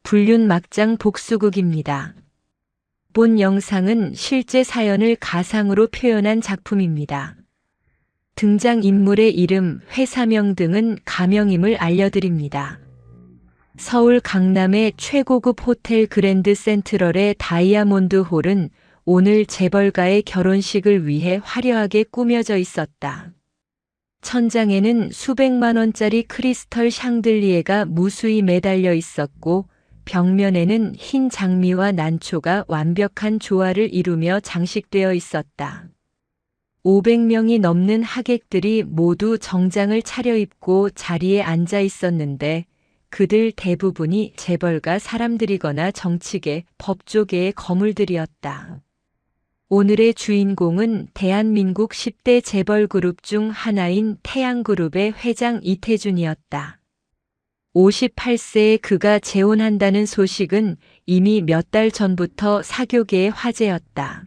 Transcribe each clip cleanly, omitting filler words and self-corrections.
불륜 막장 복수극입니다. 본 영상은 실제 사연을 가상으로 표현한 작품입니다. 등장인물의 이름, 회사명 등은 가명임을 알려드립니다. 서울 강남의 최고급 호텔 그랜드 센트럴의 다이아몬드 홀은 오늘 재벌가의 결혼식을 위해 화려하게 꾸며져 있었다. 천장에는 수백만 원짜리 크리스털 샹들리에가 무수히 매달려 있었고, 벽면에는 흰 장미와 난초가 완벽한 조화를 이루며 장식되어 있었다. 500명이 넘는 하객들이 모두 정장을 차려입고 자리에 앉아 있었는데, 그들 대부분이 재벌가 사람들이거나 정치계, 법조계의 거물들이었다. 오늘의 주인공은 대한민국 10대 재벌그룹 중 하나인 태양그룹의 회장 이태준이었다. 58세에 그가 재혼한다는 소식은 이미 몇 달 전부터 사교계의 화제였다.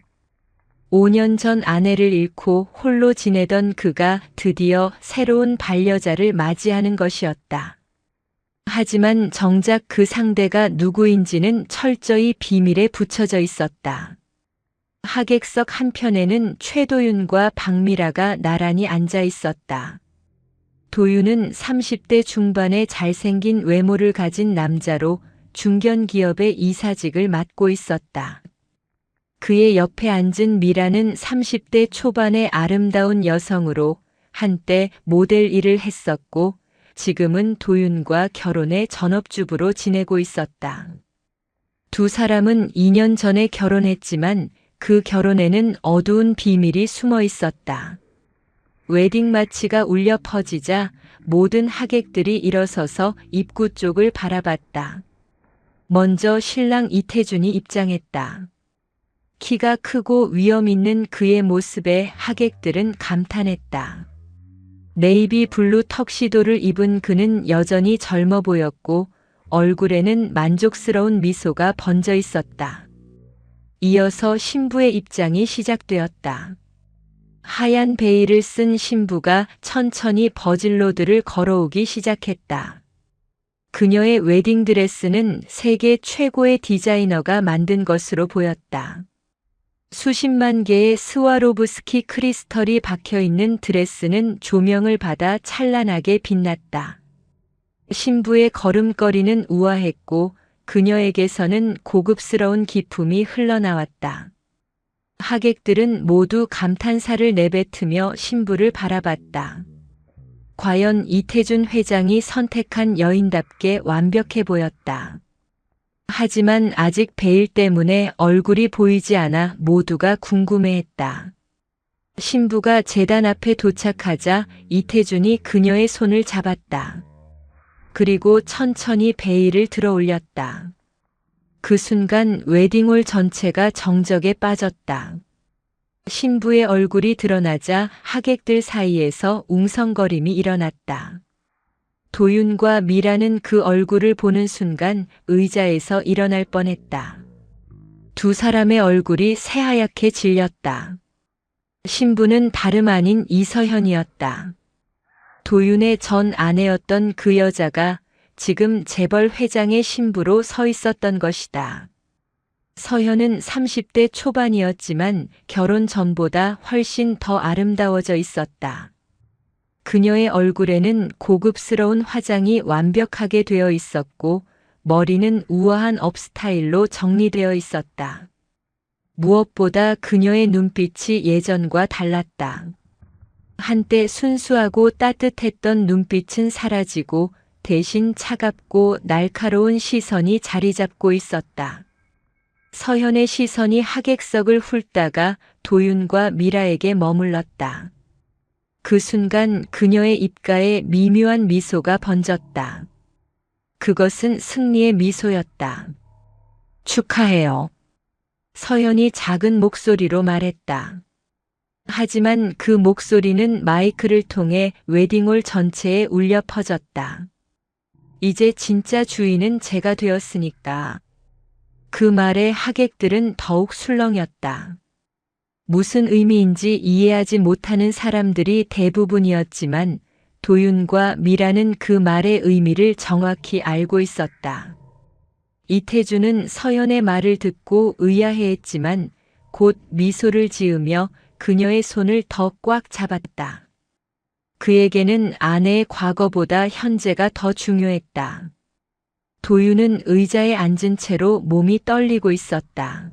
5년 전 아내를 잃고 홀로 지내던 그가 드디어 새로운 반려자를 맞이하는 것이었다. 하지만 정작 그 상대가 누구인지는 철저히 비밀에 붙여져 있었다. 하객석 한편에는 최도윤과 박미라가 나란히 앉아 있었다. 도윤은 30대 중반의 잘생긴 외모를 가진 남자로 중견기업의 이사직을 맡고 있었다. 그의 옆에 앉은 미라는 30대 초반의 아름다운 여성으로 한때 모델 일을 했었고, 지금은 도윤과 결혼해 전업주부로 지내고 있었다. 두 사람은 2년 전에 결혼했지만 그 결혼에는 어두운 비밀이 숨어 있었다. 웨딩 마치가 울려 퍼지자 모든 하객들이 일어서서 입구 쪽을 바라봤다. 먼저 신랑 이태준이 입장했다. 키가 크고 위엄 있는 그의 모습에 하객들은 감탄했다. 네이비 블루 턱시도를 입은 그는 여전히 젊어 보였고, 얼굴에는 만족스러운 미소가 번져 있었다. 이어서 신부의 입장이 시작되었다. 하얀 베일을 쓴 신부가 천천히 버질로드를 걸어오기 시작했다. 그녀의 웨딩드레스는 세계 최고의 디자이너가 만든 것으로 보였다. 수십만 개의 스와로브스키 크리스털이 박혀있는 드레스는 조명을 받아 찬란하게 빛났다. 신부의 걸음걸이는 우아했고, 그녀에게서는 고급스러운 기품이 흘러나왔다. 하객들은 모두 감탄사를 내뱉으며 신부를 바라봤다. 과연 이태준 회장이 선택한 여인답게 완벽해 보였다. 하지만 아직 베일 때문에 얼굴이 보이지 않아 모두가 궁금해했다. 신부가 제단 앞에 도착하자 이태준이 그녀의 손을 잡았다. 그리고 천천히 베일을 들어 올렸다. 그 순간 웨딩홀 전체가 정적에 빠졌다. 신부의 얼굴이 드러나자 하객들 사이에서 웅성거림이 일어났다. 도윤과 미라는 그 얼굴을 보는 순간 의자에서 일어날 뻔했다. 두 사람의 얼굴이 새하얗게 질렸다. 신부는 다름 아닌 이서현이었다. 도윤의 전 아내였던 그 여자가 지금 재벌 회장의 신부로 서 있었던 것이다. 서현은 30대 초반이었지만 결혼 전보다 훨씬 더 아름다워져 있었다. 그녀의 얼굴에는 고급스러운 화장이 완벽하게 되어 있었고, 머리는 우아한 업스타일로 정리되어 있었다. 무엇보다 그녀의 눈빛이 예전과 달랐다. 한때 순수하고 따뜻했던 눈빛은 사라지고 대신 차갑고 날카로운 시선이 자리 잡고 있었다. 서현의 시선이 하객석을 훑다가 도윤과 미라에게 머물렀다. 그 순간 그녀의 입가에 미묘한 미소가 번졌다. 그것은 승리의 미소였다. 축하해요. 서현이 작은 목소리로 말했다. 하지만 그 목소리는 마이크를 통해 웨딩홀 전체에 울려 퍼졌다. 이제 진짜 주인은 제가 되었으니까. 그 말에 하객들은 더욱 술렁였다. 무슨 의미인지 이해하지 못하는 사람들이 대부분이었지만 도윤과 미라는 그 말의 의미를 정확히 알고 있었다. 이태준은 서연의 말을 듣고 의아해했지만 곧 미소를 지으며 그녀의 손을 더 꽉 잡았다. 그에게는 아내의 과거보다 현재가 더 중요했다. 도윤은 의자에 앉은 채로 몸이 떨리고 있었다.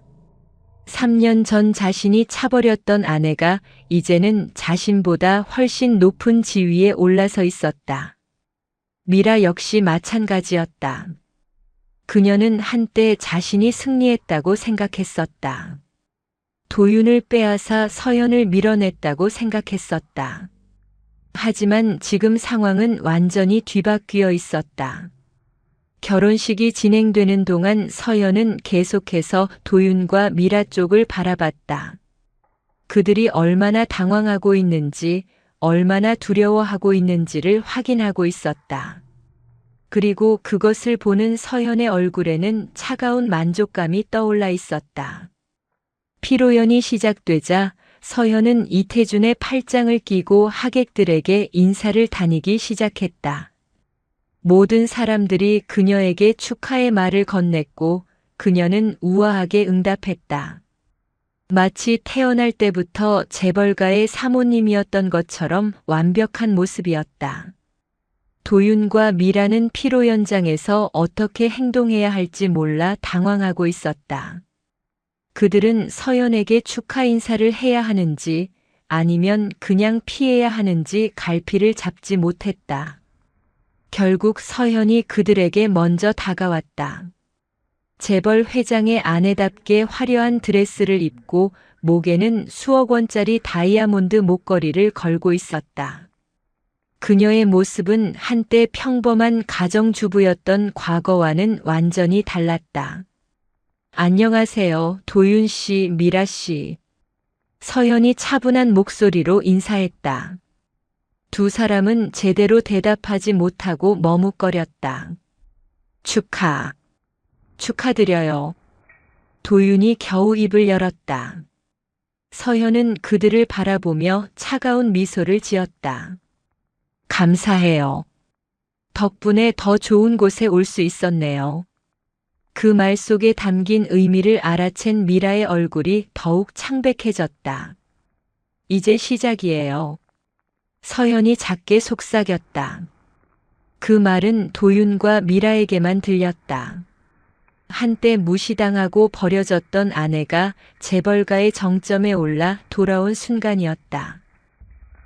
3년 전 자신이 차버렸던 아내가 이제는 자신보다 훨씬 높은 지위에 올라서 있었다. 미라 역시 마찬가지였다. 그녀는 한때 자신이 승리했다고 생각했었다. 도윤을 빼앗아 서연을 밀어냈다고 생각했었다. 하지만 지금 상황은 완전히 뒤바뀌어 있었다. 결혼식이 진행되는 동안 서연은 계속해서 도윤과 미라 쪽을 바라봤다. 그들이 얼마나 당황하고 있는지, 얼마나 두려워하고 있는지를 확인하고 있었다. 그리고 그것을 보는 서연의 얼굴에는 차가운 만족감이 떠올라 있었다. 피로연이 시작되자 서연은 이태준의 팔짱을 끼고 하객들에게 인사를 다니기 시작했다. 모든 사람들이 그녀에게 축하의 말을 건넸고 그녀는 우아하게 응답했다. 마치 태어날 때부터 재벌가의 사모님이었던 것처럼 완벽한 모습이었다. 도윤과 미라는 피로 현장에서 어떻게 행동해야 할지 몰라 당황하고 있었다. 그들은 서연에게 축하 인사를 해야 하는지 아니면 그냥 피해야 하는지 갈피를 잡지 못했다. 결국 서연이 그들에게 먼저 다가왔다. 재벌 회장의 아내답게 화려한 드레스를 입고 목에는 수억 원짜리 다이아몬드 목걸이를 걸고 있었다. 그녀의 모습은 한때 평범한 가정주부였던 과거와는 완전히 달랐다. 안녕하세요, 도윤 씨, 미라 씨. 서연이 차분한 목소리로 인사했다. 두 사람은 제대로 대답하지 못하고 머뭇거렸다. 축하드려요. 도윤이 겨우 입을 열었다. 서연은 그들을 바라보며 차가운 미소를 지었다. 감사해요. 덕분에 더 좋은 곳에 올 수 있었네요. 그 말 속에 담긴 의미를 알아챈 미라의 얼굴이 더욱 창백해졌다. 이제 시작이에요. 서연이 작게 속삭였다. 그 말은 도윤과 미라에게만 들렸다. 한때 무시당하고 버려졌던 아내가 재벌가의 정점에 올라 돌아온 순간이었다.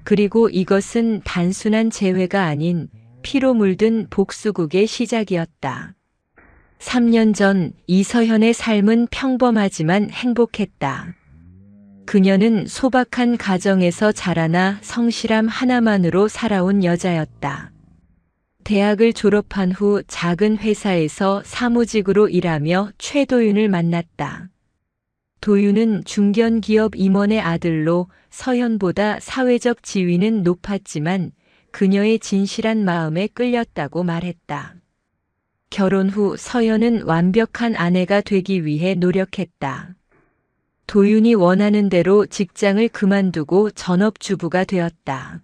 그리고 이것은 단순한 재회가 아닌 피로 물든 복수극의 시작이었다. 3년 전 이서현의 삶은 평범하지만 행복했다. 그녀는 소박한 가정에서 자라나 성실함 하나만으로 살아온 여자였다. 대학을 졸업한 후 작은 회사에서 사무직으로 일하며 최도윤을 만났다. 도윤은 중견기업 임원의 아들로 서현보다 사회적 지위는 높았지만 그녀의 진실한 마음에 끌렸다고 말했다. 결혼 후 서연은 완벽한 아내가 되기 위해 노력했다. 도윤이 원하는 대로 직장을 그만두고 전업주부가 되었다.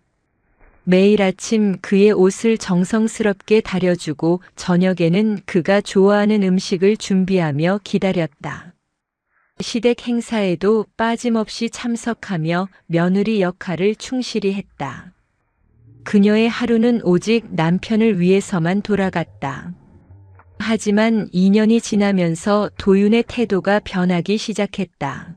매일 아침 그의 옷을 정성스럽게 다려주고 저녁에는 그가 좋아하는 음식을 준비하며 기다렸다. 시댁 행사에도 빠짐없이 참석하며 며느리 역할을 충실히 했다. 그녀의 하루는 오직 남편을 위해서만 돌아갔다. 하지만 2년이 지나면서 도윤의 태도가 변하기 시작했다.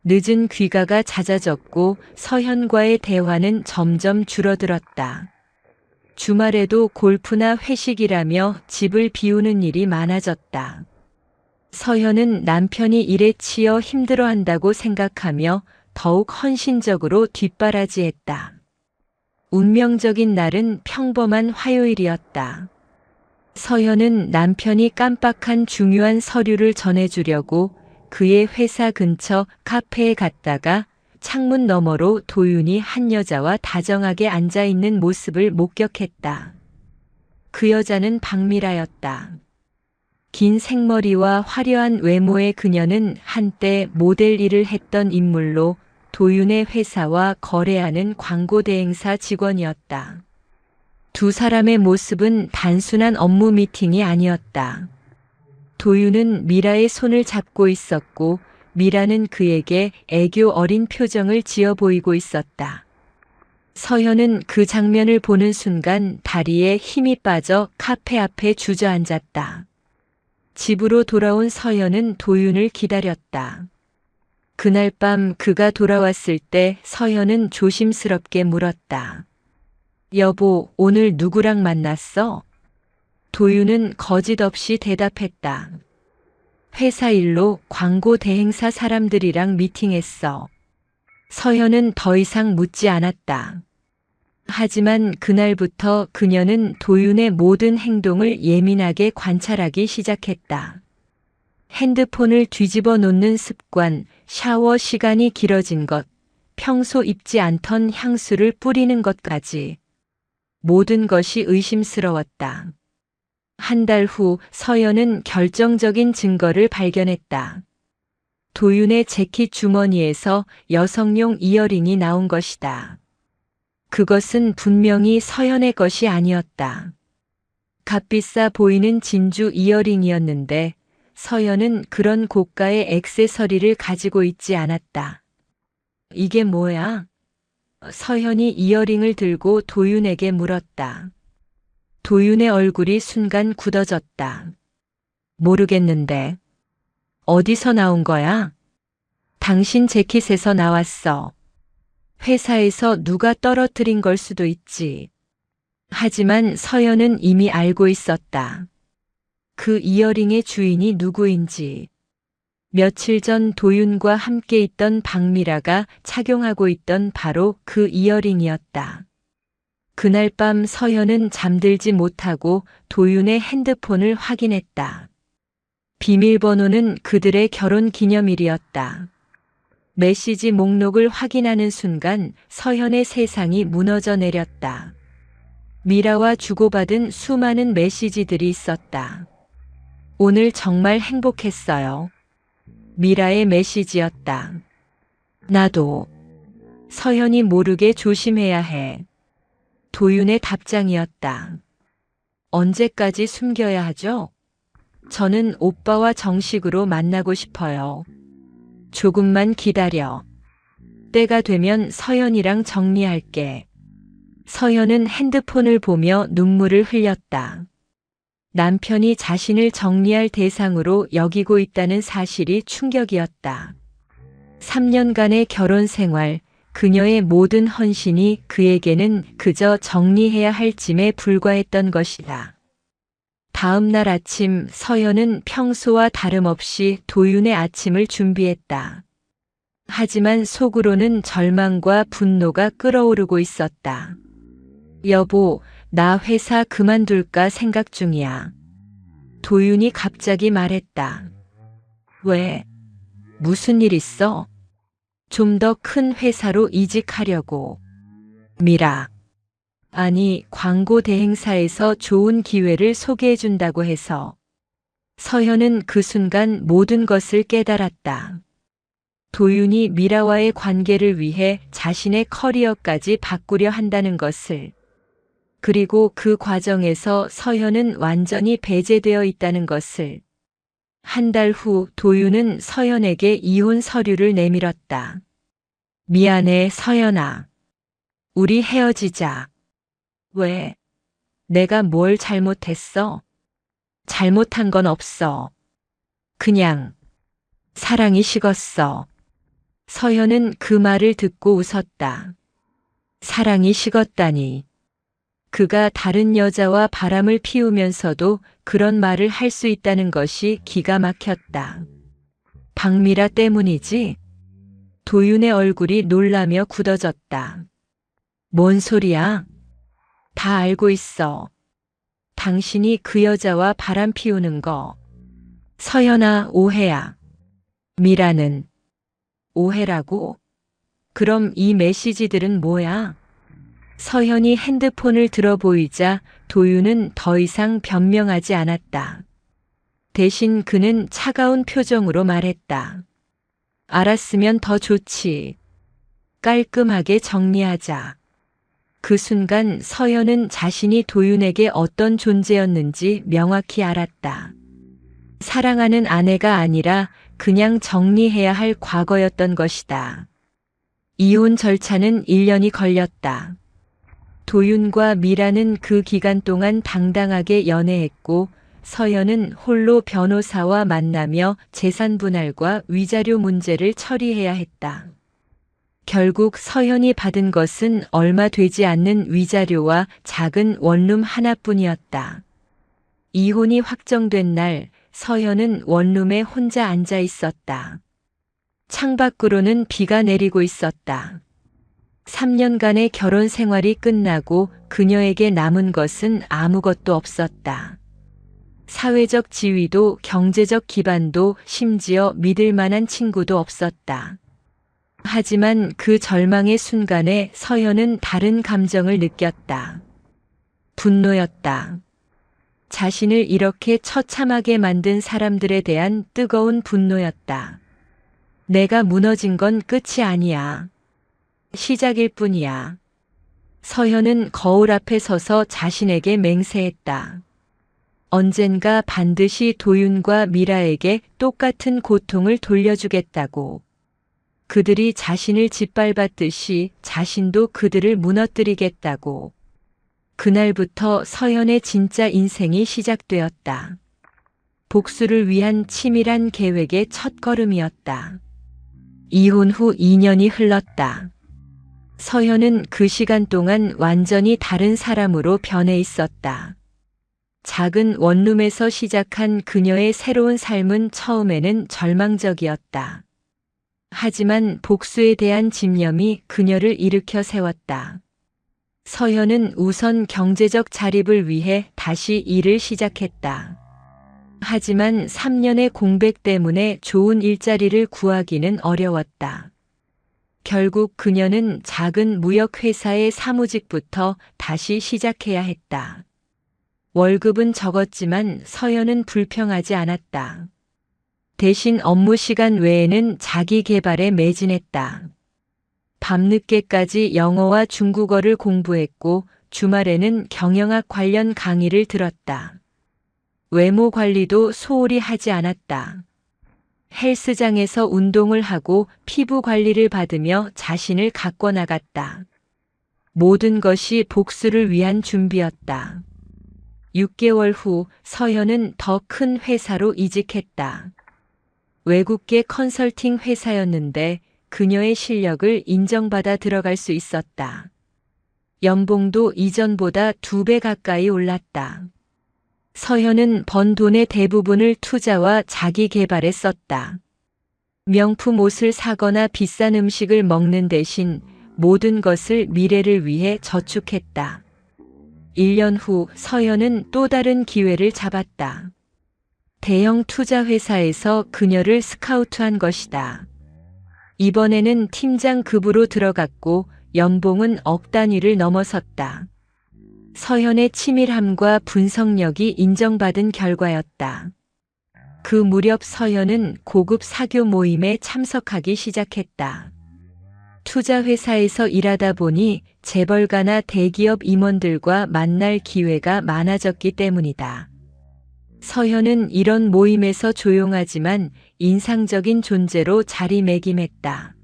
늦은 귀가가 잦아졌고 서현과의 대화는 점점 줄어들었다. 주말에도 골프나 회식이라며 집을 비우는 일이 많아졌다. 서현은 남편이 일에 치여 힘들어한다고 생각하며 더욱 헌신적으로 뒷바라지했다. 운명적인 날은 평범한 화요일이었다. 서현은 남편이 깜빡한 중요한 서류를 전해주려고 그의 회사 근처 카페에 갔다가 창문 너머로 도윤이 한 여자와 다정하게 앉아있는 모습을 목격했다. 그 여자는 박미라였다. 긴 생머리와 화려한 외모의 그녀는 한때 모델 일을 했던 인물로 도윤의 회사와 거래하는 광고 대행사 직원이었다. 두 사람의 모습은 단순한 업무 미팅이 아니었다. 도윤은 미라의 손을 잡고 있었고 미라는 그에게 애교 어린 표정을 지어 보이고 있었다. 서현은 그 장면을 보는 순간 다리에 힘이 빠져 카페 앞에 주저앉았다. 집으로 돌아온 서현은 도윤을 기다렸다. 그날 밤 그가 돌아왔을 때 서현은 조심스럽게 물었다. 여보, 오늘 누구랑 만났어? 도윤은 거짓없이 대답했다. 회사 일로 광고 대행사 사람들이랑 미팅했어. 서현은 더 이상 묻지 않았다. 하지만 그날부터 그녀는 도윤의 모든 행동을 예민하게 관찰하기 시작했다. 핸드폰을 뒤집어 놓는 습관, 샤워 시간이 길어진 것, 평소 입지 않던 향수를 뿌리는 것까지 모든 것이 의심스러웠다. 한 달 후 서연은 결정적인 증거를 발견했다. 도윤의 재킷 주머니에서 여성용 이어링이 나온 것이다. 그것은 분명히 서연의 것이 아니었다. 값비싸 보이는 진주 이어링이었는데 서연은 그런 고가의 액세서리를 가지고 있지 않았다. 이게 뭐야? 서연이 이어링을 들고 도윤에게 물었다. 도윤의 얼굴이 순간 굳어졌다. 모르겠는데. 어디서 나온 거야? 당신 재킷에서 나왔어. 회사에서 누가 떨어뜨린 걸 수도 있지. 하지만 서연은 이미 알고 있었다. 그 이어링의 주인이 누구인지. 며칠 전 도윤과 함께 있던 박미라가 착용하고 있던 바로 그 이어링이었다. 그날 밤 서연은 잠들지 못하고 도윤의 핸드폰을 확인했다. 비밀번호는 그들의 결혼 기념일이었다. 메시지 목록을 확인하는 순간 서연의 세상이 무너져 내렸다. 미라와 주고받은 수많은 메시지들이 있었다. 오늘 정말 행복했어요. 미라의 메시지였다. 나도. 서연이 모르게 조심해야 해. 도윤의 답장이었다. 언제까지 숨겨야 하죠? 저는 오빠와 정식으로 만나고 싶어요. 조금만 기다려. 때가 되면 서연이랑 정리할게. 서연은 핸드폰을 보며 눈물을 흘렸다. 남편이 자신을 정리할 대상으로 여기고 있다는 사실이 충격이었다. 3년간의 결혼 생활, 그녀의 모든 헌신이 그에게는 그저 정리해야 할 짐에 불과했던 것이다. 다음 날 아침 서연은 평소와 다름없이 도윤의 아침을 준비했다. 하지만 속으로는 절망과 분노가 끓어오르고 있었다. 여보, 나 회사 그만둘까 생각 중이야. 도윤이 갑자기 말했다. 왜? 무슨 일 있어? 좀 더 큰 회사로 이직하려고. 미라. 아니, 광고 대행사에서 좋은 기회를 소개해준다고 해서. 서현은 그 순간 모든 것을 깨달았다. 도윤이 미라와의 관계를 위해 자신의 커리어까지 바꾸려 한다는 것을. 그리고 그 과정에서 서현은 완전히 배제되어 있다는 것을. 한 달 후 도윤은 서연에게 이혼 서류를 내밀었다. 미안해, 서연아. 우리 헤어지자. 왜? 내가 뭘 잘못했어? 잘못한 건 없어. 그냥 사랑이 식었어. 서연은 그 말을 듣고 웃었다. 사랑이 식었다니. 그가 다른 여자와 바람을 피우면서도 그런 말을 할 수 있다는 것이 기가 막혔다. 박미라 때문이지? 도윤의 얼굴이 놀라며 굳어졌다. 뭔 소리야? 다 알고 있어. 당신이 그 여자와 바람 피우는 거. 서연아, 오해야. 미라는 오해라고? 그럼 이 메시지들은 뭐야? 서현이 핸드폰을 들어보이자 도윤은 더 이상 변명하지 않았다. 대신 그는 차가운 표정으로 말했다. 알았으면 더 좋지. 깔끔하게 정리하자. 그 순간 서연은 자신이 도윤에게 어떤 존재였는지 명확히 알았다. 사랑하는 아내가 아니라 그냥 정리해야 할 과거였던 것이다. 이혼 절차는 1년이 걸렸다. 도윤과 미라는 그 기간 동안 당당하게 연애했고 서연은 홀로 변호사와 만나며 재산 분할과 위자료 문제를 처리해야 했다. 결국 서연이 받은 것은 얼마 되지 않는 위자료와 작은 원룸 하나뿐이었다. 이혼이 확정된 날 서연은 원룸에 혼자 앉아 있었다. 창밖으로는 비가 내리고 있었다. 3년간의 결혼 생활이 끝나고 그녀에게 남은 것은 아무것도 없었다. 사회적 지위도 경제적 기반도 심지어 믿을 만한 친구도 없었다. 하지만 그 절망의 순간에 서연은 다른 감정을 느꼈다. 분노였다. 자신을 이렇게 처참하게 만든 사람들에 대한 뜨거운 분노였다. 내가 무너진 건 끝이 아니야. 시작일 뿐이야. 서현은 거울 앞에 서서 자신에게 맹세했다. 언젠가 반드시 도윤과 미라에게 똑같은 고통을 돌려주겠다고. 그들이 자신을 짓밟았듯이 자신도 그들을 무너뜨리겠다고. 그날부터 서연의 진짜 인생이 시작되었다. 복수를 위한 치밀한 계획의 첫걸음이었다. 이혼 후 2년이 흘렀다. 서연은 그 시간 동안 완전히 다른 사람으로 변해 있었다. 작은 원룸에서 시작한 그녀의 새로운 삶은 처음에는 절망적이었다. 하지만 복수에 대한 집념이 그녀를 일으켜 세웠다. 서연은 우선 경제적 자립을 위해 다시 일을 시작했다. 하지만 3년의 공백 때문에 좋은 일자리를 구하기는 어려웠다. 결국 그녀는 작은 무역회사의 사무직부터 다시 시작해야 했다. 월급은 적었지만 서연은 불평하지 않았다. 대신 업무 시간 외에는 자기 개발에 매진했다. 밤늦게까지 영어와 중국어를 공부했고 주말에는 경영학 관련 강의를 들었다. 외모 관리도 소홀히 하지 않았다. 헬스장에서 운동을 하고 피부 관리를 받으며 자신을 가꿔 나갔다. 모든 것이 복수를 위한 준비였다. 6개월 후 서연은 더 큰 회사로 이직했다. 외국계 컨설팅 회사였는데 그녀의 실력을 인정받아 들어갈 수 있었다. 연봉도 이전보다 2배 가까이 올랐다. 서현은 번 돈의 대부분을 투자와 자기 개발에 썼다. 명품 옷을 사거나 비싼 음식을 먹는 대신 모든 것을 미래를 위해 저축했다. 1년 후 서현은 또 다른 기회를 잡았다. 대형 투자 회사에서 그녀를 스카우트한 것이다. 이번에는 팀장급으로 들어갔고 연봉은 억 단위를 넘어섰다. 서현의 치밀함과 분석력이 인정받은 결과였다. 그 무렵 서현은 고급 사교 모임에 참석하기 시작했다. 투자 회사에서 일하다 보니 재벌가나 대기업 임원들과 만날 기회가 많아졌기 때문이다. 서현은 이런 모임에서 조용하지만 인상적인 존재로 자리매김했다.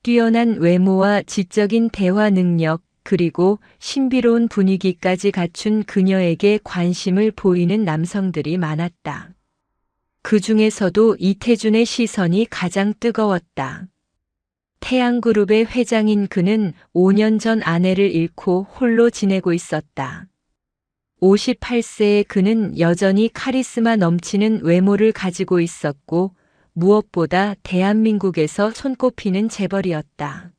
뛰어난 외모와 지적인 대화 능력, 그리고 신비로운 분위기까지 갖춘 그녀에게 관심을 보이는 남성들이 많았다. 그 중에서도 이태준의 시선이 가장 뜨거웠다. 태양그룹의 회장인 그는 5년 전 아내를 잃고 홀로 지내고 있었다. 58세의 그는 여전히 카리스마 넘치는 외모를 가지고 있었고 무엇보다 대한민국에서 손꼽히는 재벌이었다.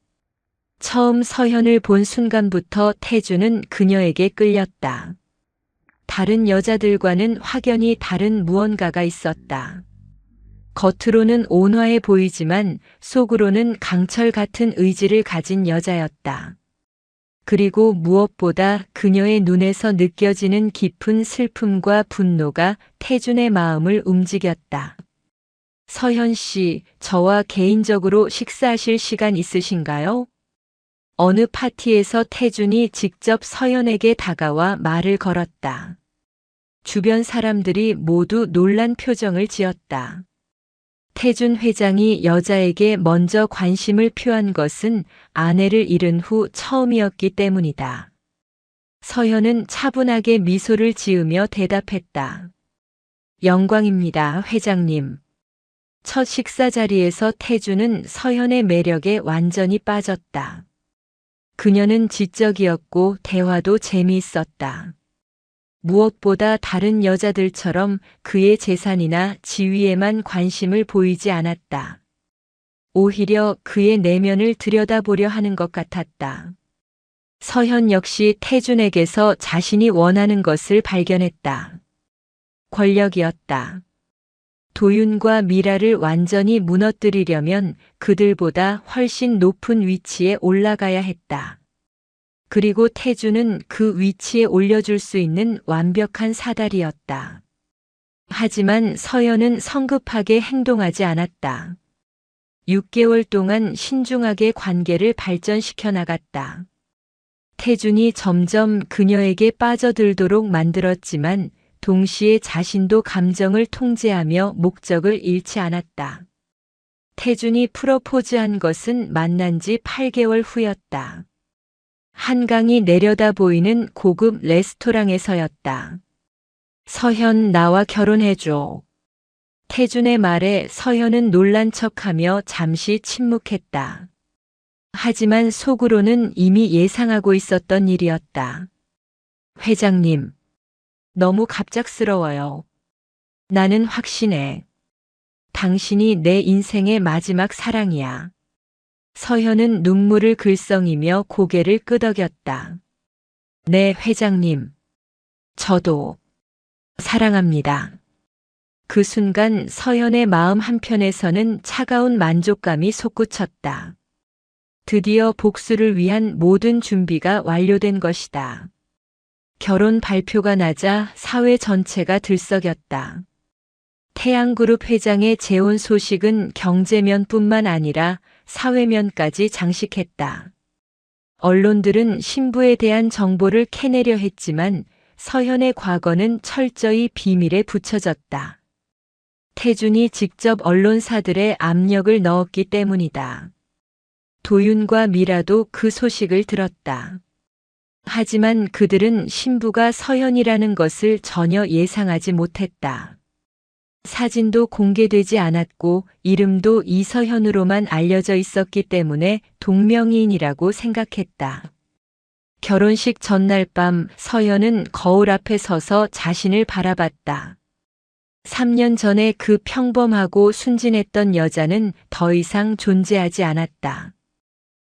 처음 서현을 본 순간부터 태준은 그녀에게 끌렸다. 다른 여자들과는 확연히 다른 무언가가 있었다. 겉으로는 온화해 보이지만 속으로는 강철 같은 의지를 가진 여자였다. 그리고 무엇보다 그녀의 눈에서 느껴지는 깊은 슬픔과 분노가 태준의 마음을 움직였다. 서현 씨, 저와 개인적으로 식사하실 시간 있으신가요? 어느 파티에서 태준이 직접 서연에게 다가와 말을 걸었다. 주변 사람들이 모두 놀란 표정을 지었다. 태준 회장이 여자에게 먼저 관심을 표한 것은 아내를 잃은 후 처음이었기 때문이다. 서현은 차분하게 미소를 지으며 대답했다. 영광입니다, 회장님. 첫 식사 자리에서 태준은 서현의 매력에 완전히 빠졌다. 그녀는 지적이었고 대화도 재미있었다. 무엇보다 다른 여자들처럼 그의 재산이나 지위에만 관심을 보이지 않았다. 오히려 그의 내면을 들여다보려 하는 것 같았다. 서현 역시 태준에게서 자신이 원하는 것을 발견했다. 권력이었다. 도윤과 미라를 완전히 무너뜨리려면 그들보다 훨씬 높은 위치에 올라가야 했다. 그리고 태준은 그 위치에 올려줄 수 있는 완벽한 사다리였다. 하지만 서연은 성급하게 행동하지 않았다. 6개월 동안 신중하게 관계를 발전시켜 나갔다. 태준이 점점 그녀에게 빠져들도록 만들었지만 동시에 자신도 감정을 통제하며 목적을 잃지 않았다. 태준이 프로포즈한 것은 만난 지 8개월 후였다. 한강이 내려다 보이는 고급 레스토랑에서였다. 서현, 나와 결혼해줘. 태준의 말에 서현은 놀란 척하며 잠시 침묵했다. 하지만 속으로는 이미 예상하고 있었던 일이었다. 회장님, 너무 갑작스러워요. 나는 확신해. 당신이 내 인생의 마지막 사랑이야. 서현은 눈물을 글썽이며 고개를 끄덕였다. 네, 회장님. 저도 사랑합니다. 그 순간 서현의 마음 한편에서는 차가운 만족감이 솟구쳤다. 드디어 복수를 위한 모든 준비가 완료된 것이다. 결혼 발표가 나자 사회 전체가 들썩였다. 태양그룹 회장의 재혼 소식은 경제면뿐만 아니라 사회면까지 장식했다. 언론들은 신부에 대한 정보를 캐내려 했지만 서현의 과거는 철저히 비밀에 붙여졌다. 태준이 직접 언론사들의 압력을 넣었기 때문이다. 도윤과 미라도 그 소식을 들었다. 하지만 그들은 신부가 서현이라는 것을 전혀 예상하지 못했다. 사진도 공개되지 않았고 이름도 이서현으로만 알려져 있었기 때문에 동명이인이라고 생각했다. 결혼식 전날 밤 서현은 거울 앞에 서서 자신을 바라봤다. 3년 전에 그 평범하고 순진했던 여자는 더 이상 존재하지 않았다.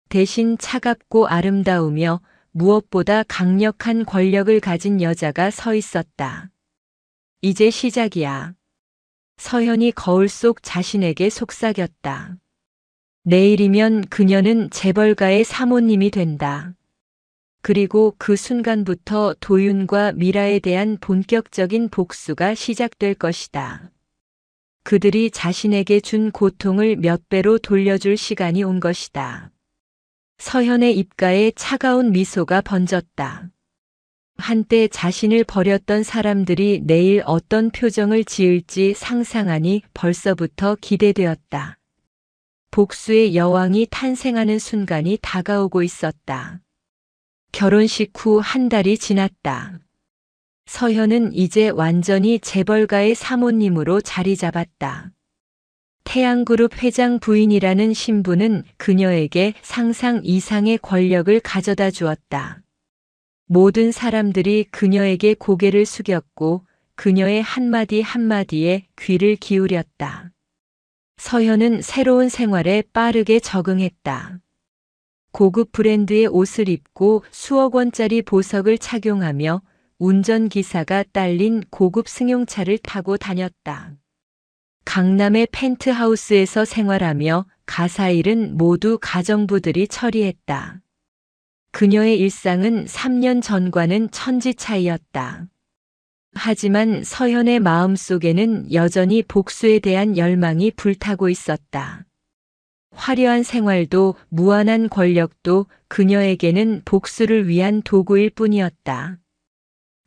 대신 차갑고 아름다우며 무엇보다 강력한 권력을 가진 여자가 서 있었다. 이제 시작이야. 서현이 거울 속 자신에게 속삭였다. 내일이면 그녀는 재벌가의 사모님이 된다. 그리고 그 순간부터 도윤과 미라에 대한 본격적인 복수가 시작될 것이다. 그들이 자신에게 준 고통을 몇 배로 돌려줄 시간이 온 것이다. 서현의 입가에 차가운 미소가 번졌다. 한때 자신을 버렸던 사람들이 내일 어떤 표정을 지을지 상상하니 벌써부터 기대되었다. 복수의 여왕이 탄생하는 순간이 다가오고 있었다. 결혼식 후 한 달이 지났다. 서현은 이제 완전히 재벌가의 사모님으로 자리 잡았다. 태양그룹 회장 부인이라는 신부는 그녀에게 상상 이상의 권력을 가져다 주었다. 모든 사람들이 그녀에게 고개를 숙였고 그녀의 한마디 한마디에 귀를 기울였다. 서현은 새로운 생활에 빠르게 적응했다. 고급 브랜드의 옷을 입고 수억 원짜리 보석을 착용하며 운전기사가 딸린 고급 승용차를 타고 다녔다. 강남의 펜트하우스에서 생활하며 가사일은 모두 가정부들이 처리했다. 그녀의 일상은 3년 전과는 천지 차이였다. 하지만 서현의 마음속에는 여전히 복수에 대한 열망이 불타고 있었다. 화려한 생활도 무한한 권력도 그녀에게는 복수를 위한 도구일 뿐이었다.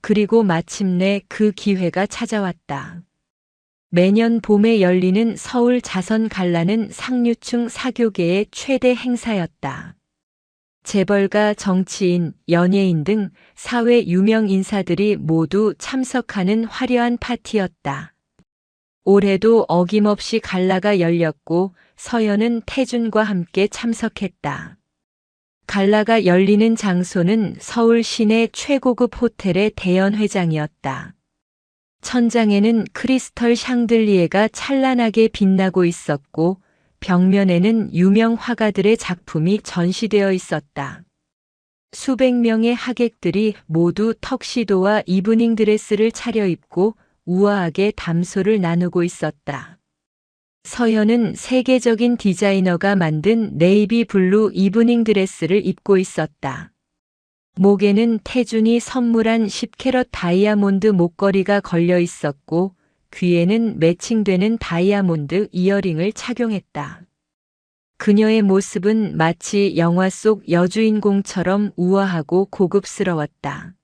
그리고 마침내 그 기회가 찾아왔다. 매년 봄에 열리는 서울 자선 갈라는 상류층 사교계의 최대 행사였다. 재벌가 정치인, 연예인 등 사회 유명 인사들이 모두 참석하는 화려한 파티였다. 올해도 어김없이 갈라가 열렸고 서현은 태준과 함께 참석했다. 갈라가 열리는 장소는 서울 시내 최고급 호텔의 대연회장이었다. 천장에는 크리스털 샹들리에가 찬란하게 빛나고 있었고 벽면에는 유명 화가들의 작품이 전시되어 있었다. 수백 명의 하객들이 모두 턱시도와 이브닝 드레스를 차려입고 우아하게 담소를 나누고 있었다. 서현은 세계적인 디자이너가 만든 네이비 블루 이브닝 드레스를 입고 있었다. 목에는 태준이 선물한 10캐럿 다이아몬드 목걸이가 걸려 있었고 귀에는 매칭되는 다이아몬드 이어링을 착용했다. 그녀의 모습은 마치 영화 속 여주인공처럼 우아하고 고급스러웠다.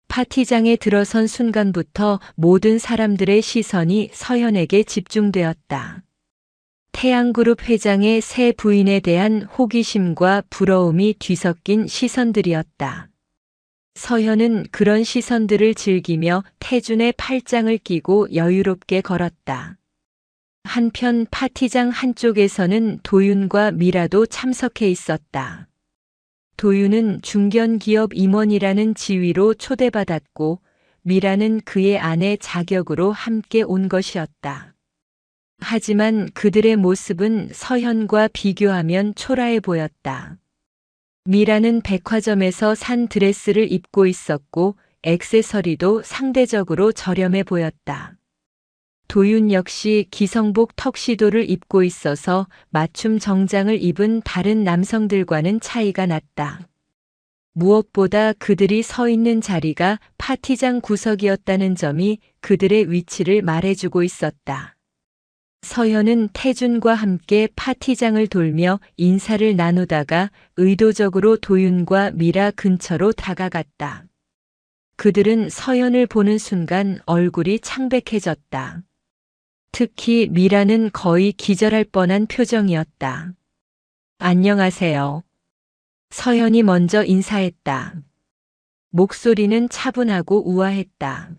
파티장에 들어선 순간부터 모든 사람들의 시선이 서현에게 집중되었다. 태양그룹 회장의 새 부인에 대한 호기심과 부러움이 뒤섞인 시선들이었다. 서현은 그런 시선들을 즐기며 태준의 팔짱을 끼고 여유롭게 걸었다. 한편 파티장 한쪽에서는 도윤과 미라도 참석해 있었다. 도윤은 중견기업 임원이라는 지위로 초대받았고 미라는 그의 아내 자격으로 함께 온 것이었다. 하지만 그들의 모습은 서현과 비교하면 초라해 보였다. 미라는 백화점에서 산 드레스를 입고 있었고 액세서리도 상대적으로 저렴해 보였다. 도윤 역시 기성복 턱시도를 입고 있어서 맞춤 정장을 입은 다른 남성들과는 차이가 났다. 무엇보다 그들이 서 있는 자리가 파티장 구석이었다는 점이 그들의 위치를 말해주고 있었다. 서현은 태준과 함께 파티장을 돌며 인사를 나누다가 의도적으로 도윤과 미라 근처로 다가갔다. 그들은 서현을 보는 순간 얼굴이 창백해졌다. 특히 미라는 거의 기절할 뻔한 표정이었다. 안녕하세요. 서현이 먼저 인사했다. 목소리는 차분하고 우아했다.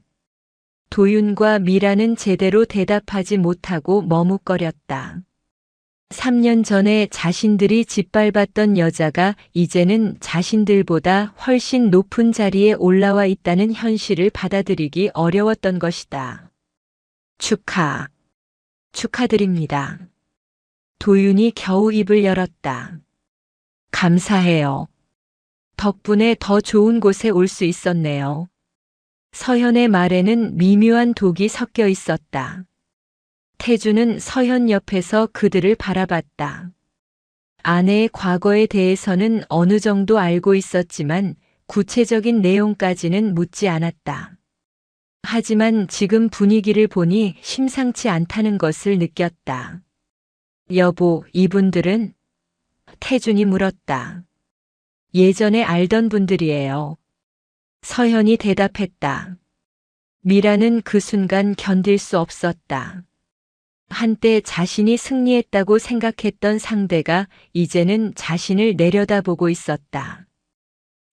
도윤과 미라는 제대로 대답하지 못하고 머뭇거렸다. 3년 전에 자신들이 짓밟았던 여자가 이제는 자신들보다 훨씬 높은 자리에 올라와 있다는 현실을 받아들이기 어려웠던 것이다. 축하드립니다. 도윤이 겨우 입을 열었다. 감사해요. 덕분에 더 좋은 곳에 올 수 있었네요. 서현의 말에는 미묘한 독이 섞여 있었다. 태준은 서현 옆에서 그들을 바라봤다. 아내의 과거에 대해서는 어느 정도 알고 있었지만 구체적인 내용까지는 묻지 않았다. 하지만 지금 분위기를 보니 심상치 않다는 것을 느꼈다. 여보, 이분들은? 태준이 물었다. 예전에 알던 분들이에요. 서현이 대답했다. 미라는 그 순간 견딜 수 없었다. 한때 자신이 승리했다고 생각했던 상대가 이제는 자신을 내려다보고 있었다.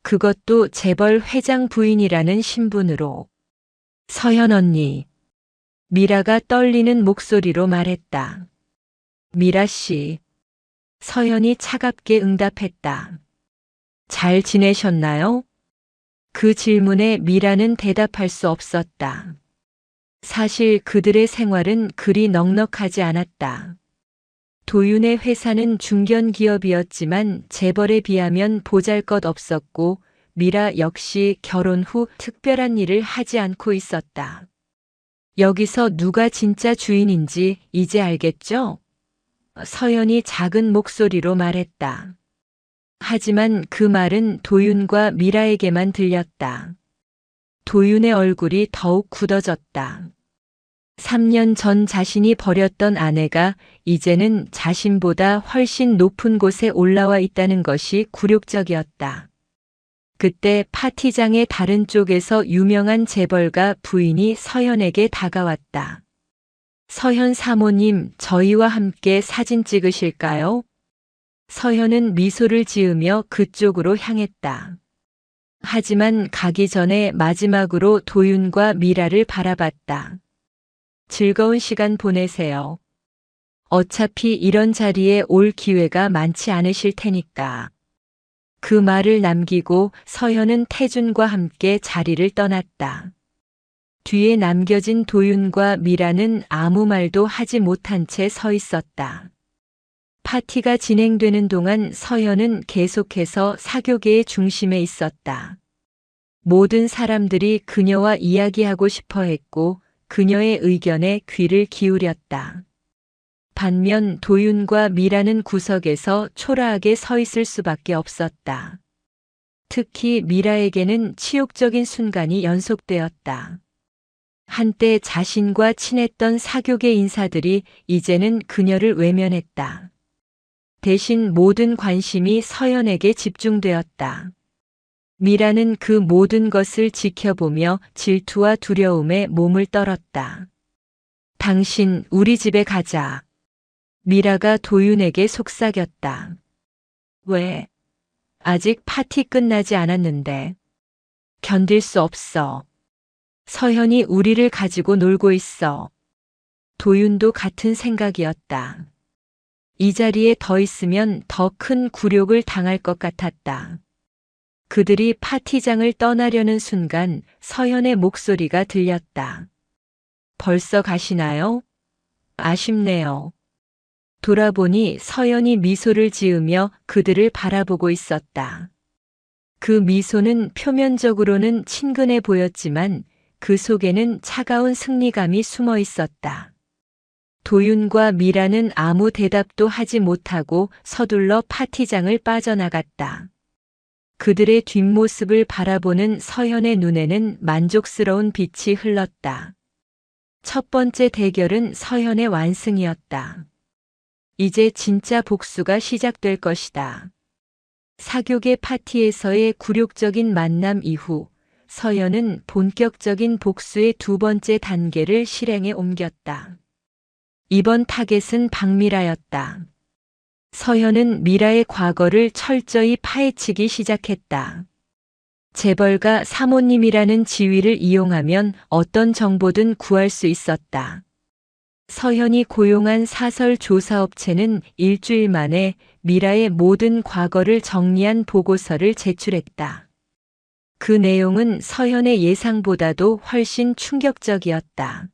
그것도 재벌 회장 부인이라는 신분으로. 서현 언니. 미라가 떨리는 목소리로 말했다. 미라 씨. 서현이 차갑게 응답했다. 잘 지내셨나요? 그 질문에 미라는 대답할 수 없었다. 사실 그들의 생활은 그리 넉넉하지 않았다. 도윤의 회사는 중견기업이었지만 재벌에 비하면 보잘것없었고 미라 역시 결혼 후 특별한 일을 하지 않고 있었다. 여기서 누가 진짜 주인인지 이제 알겠죠? 서연이 작은 목소리로 말했다. 하지만 그 말은 도윤과 미라에게만 들렸다. 도윤의 얼굴이 더욱 굳어졌다. 3년 전 자신이 버렸던 아내가 이제는 자신보다 훨씬 높은 곳에 올라와 있다는 것이 굴욕적이었다. 그때 파티장의 다른 쪽에서 유명한 재벌가 부인이 서현에게 다가왔다. 서현 사모님, 저희와 함께 사진 찍으실까요? 서현은 미소를 지으며 그쪽으로 향했다. 하지만 가기 전에 마지막으로 도윤과 미라를 바라봤다. 즐거운 시간 보내세요. 어차피 이런 자리에 올 기회가 많지 않으실 테니까. 그 말을 남기고 서현은 태준과 함께 자리를 떠났다. 뒤에 남겨진 도윤과 미라는 아무 말도 하지 못한 채 서 있었다. 파티가 진행되는 동안 서현은 계속해서 사교계의 중심에 있었다. 모든 사람들이 그녀와 이야기하고 싶어 했고 그녀의 의견에 귀를 기울였다. 반면 도윤과 미라는 구석에서 초라하게 서 있을 수밖에 없었다. 특히 미라에게는 치욕적인 순간이 연속되었다. 한때 자신과 친했던 사교계 인사들이 이제는 그녀를 외면했다. 대신 모든 관심이 서현에게 집중되었다. 미라는 그 모든 것을 지켜보며 질투와 두려움에 몸을 떨었다. 당신, 우리 집에 가자. 미라가 도윤에게 속삭였다. 왜? 아직 파티 끝나지 않았는데. 견딜 수 없어. 서현이 우리를 가지고 놀고 있어. 도윤도 같은 생각이었다. 이 자리에 더 있으면 더 큰 굴욕을 당할 것 같았다. 그들이 파티장을 떠나려는 순간 서현의 목소리가 들렸다. 벌써 가시나요? 아쉽네요. 돌아보니 서현이 미소를 지으며 그들을 바라보고 있었다. 그 미소는 표면적으로는 친근해 보였지만 그 속에는 차가운 승리감이 숨어 있었다. 도윤과 미라는 아무 대답도 하지 못하고 서둘러 파티장을 빠져나갔다. 그들의 뒷모습을 바라보는 서현의 눈에는 만족스러운 빛이 흘렀다. 첫 번째 대결은 서현의 완승이었다. 이제 진짜 복수가 시작될 것이다. 사교계 파티에서의 굴욕적인 만남 이후 서현은 본격적인 복수의 두 번째 단계를 실행에 옮겼다. 이번 타겟은 박미라였다. 서현은 미라의 과거를 철저히 파헤치기 시작했다. 재벌가 사모님이라는 지위를 이용하면 어떤 정보든 구할 수 있었다. 서현이 고용한 사설 조사업체는 일주일 만에 미라의 모든 과거를 정리한 보고서를 제출했다. 그 내용은 서현의 예상보다도 훨씬 충격적이었다.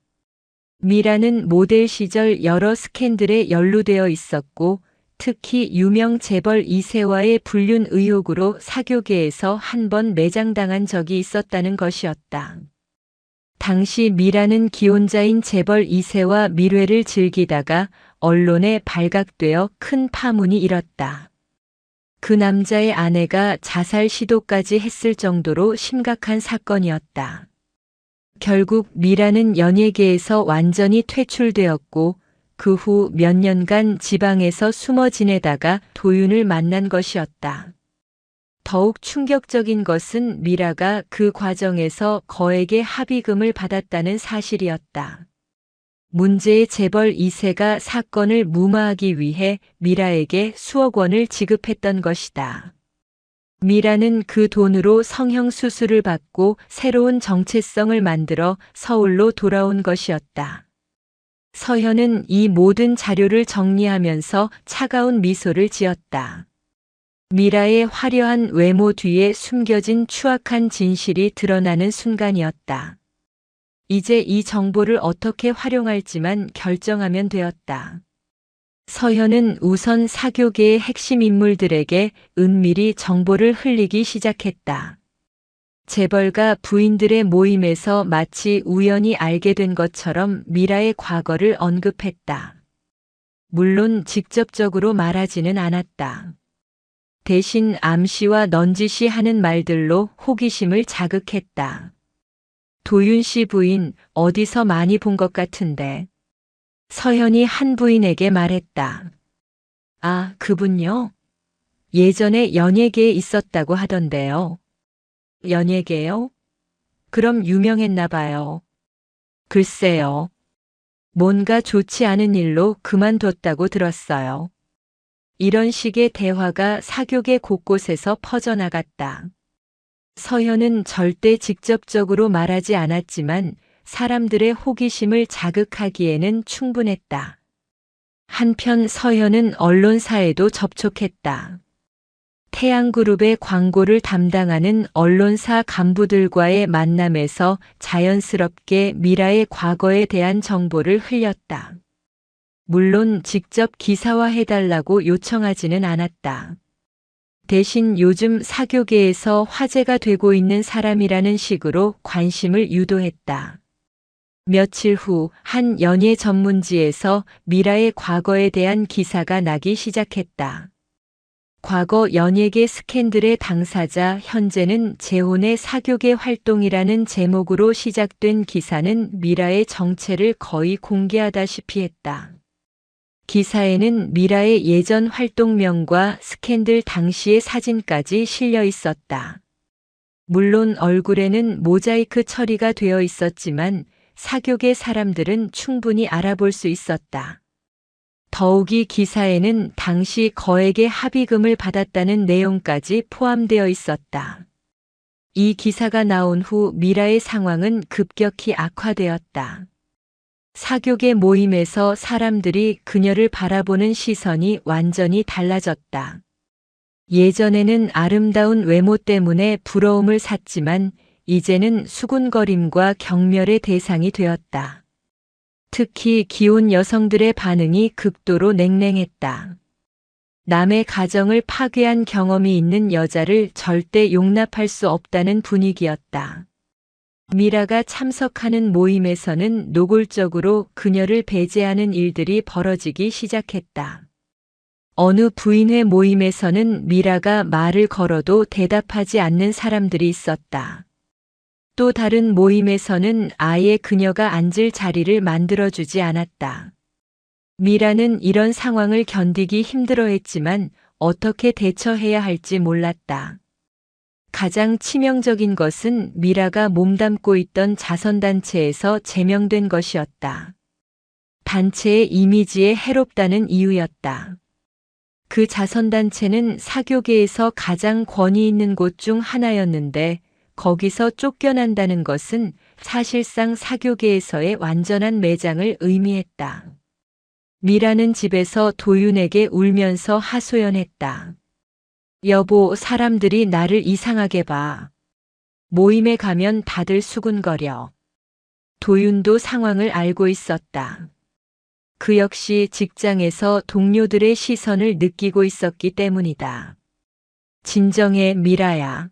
미라는 모델 시절 여러 스캔들에 연루되어 있었고 특히 유명 재벌 이세와의 불륜 의혹으로 사교계에서 한 번 매장당한 적이 있었다는 것이었다. 당시 미라는 기혼자인 재벌 이세와 밀회를 즐기다가 언론에 발각되어 큰 파문이 일었다. 그 남자의 아내가 자살 시도까지 했을 정도로 심각한 사건이었다. 결국 미라는 연예계에서 완전히 퇴출되었고 그 후 몇 년간 지방에서 숨어 지내다가 도윤을 만난 것이었다. 더욱 충격적인 것은 미라가 그 과정에서 거액의 합의금을 받았다는 사실이었다. 문제의 재벌 2세가 사건을 무마하기 위해 미라에게 수억 원을 지급했던 것이다. 미라는 그 돈으로 성형수술을 받고 새로운 정체성을 만들어 서울로 돌아온 것이었다. 서현은 이 모든 자료를 정리하면서 차가운 미소를 지었다. 미라의 화려한 외모 뒤에 숨겨진 추악한 진실이 드러나는 순간이었다. 이제 이 정보를 어떻게 활용할지만 결정하면 되었다. 서현은 우선 사교계의 핵심 인물들에게 은밀히 정보를 흘리기 시작했다. 재벌가 부인들의 모임에서 마치 우연히 알게 된 것처럼 미라의 과거를 언급했다. 물론 직접적으로 말하지는 않았다. 대신 암시와 넌지시 하는 말들로 호기심을 자극했다. 도윤 씨 부인 어디서 많이 본 것 같은데. 서현이 한 부인에게 말했다. 아, 그분요? 예전에 연예계에 있었다고 하던데요. 연예계요? 그럼 유명했나 봐요. 글쎄요. 뭔가 좋지 않은 일로 그만뒀다고 들었어요. 이런 식의 대화가 사교계 곳곳에서 퍼져나갔다. 서현은 절대 직접적으로 말하지 않았지만 사람들의 호기심을 자극하기에는 충분했다. 한편 서현은 언론사에도 접촉했다. 태양그룹의 광고를 담당하는 언론사 간부들과의 만남에서 자연스럽게 미라의 과거에 대한 정보를 흘렸다. 물론 직접 기사화해달라고 요청하지는 않았다. 대신 요즘 사교계에서 화제가 되고 있는 사람이라는 식으로 관심을 유도했다. 며칠 후 한 연예 전문지에서 미라의 과거에 대한 기사가 나기 시작했다. 과거 연예계 스캔들의 당사자 현재는 재혼의 사교계 활동이라는 제목으로 시작된 기사는 미라의 정체를 거의 공개하다시피 했다. 기사에는 미라의 예전 활동명과 스캔들 당시의 사진까지 실려 있었다. 물론 얼굴에는 모자이크 처리가 되어 있었지만 사교계 사람들은 충분히 알아볼 수 있었다. 더욱이 기사에는 당시 거액의 합의금을 받았다는 내용까지 포함되어 있었다. 이 기사가 나온 후 미라의 상황은 급격히 악화되었다. 사교계 모임에서 사람들이 그녀를 바라보는 시선이 완전히 달라졌다. 예전에는 아름다운 외모 때문에 부러움을 샀지만 이제는 수군거림과 경멸의 대상이 되었다. 특히 기혼 여성들의 반응이 극도로 냉랭했다. 남의 가정을 파괴한 경험이 있는 여자를 절대 용납할 수 없다는 분위기였다. 미라가 참석하는 모임에서는 노골적으로 그녀를 배제하는 일들이 벌어지기 시작했다. 어느 부인회 모임에서는 미라가 말을 걸어도 대답하지 않는 사람들이 있었다. 또 다른 모임에서는 아예 그녀가 앉을 자리를 만들어주지 않았다. 미라는 이런 상황을 견디기 힘들어했지만 어떻게 대처해야 할지 몰랐다. 가장 치명적인 것은 미라가 몸담고 있던 자선단체에서 제명된 것이었다. 단체의 이미지에 해롭다는 이유였다. 그 자선단체는 사교계에서 가장 권위 있는 곳 중 하나였는데 거기서 쫓겨난다는 것은 사실상 사교계에서의 완전한 매장을 의미했다. 미라는 집에서 도윤에게 울면서 하소연했다. 여보, 사람들이 나를 이상하게 봐. 모임에 가면 다들 수군거려. 도윤도 상황을 알고 있었다. 그 역시 직장에서 동료들의 시선을 느끼고 있었기 때문이다. 진정해, 미라야.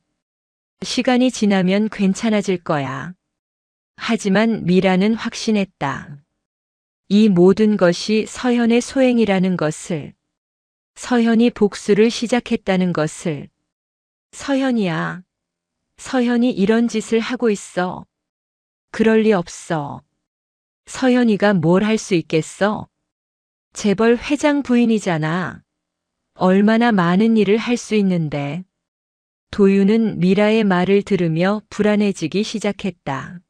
시간이 지나면 괜찮아질 거야. 하지만 미라는 확신했다. 이 모든 것이 서현의 소행이라는 것을, 서현이 복수를 시작했다는 것을. 서현이야. 서현이 이런 짓을 하고 있어. 그럴 리 없어. 서현이가 뭘 할 수 있겠어? 재벌 회장 부인이잖아. 얼마나 많은 일을 할 수 있는데. 도윤은 미라의 말을 들으며 불안해지기 시작했다.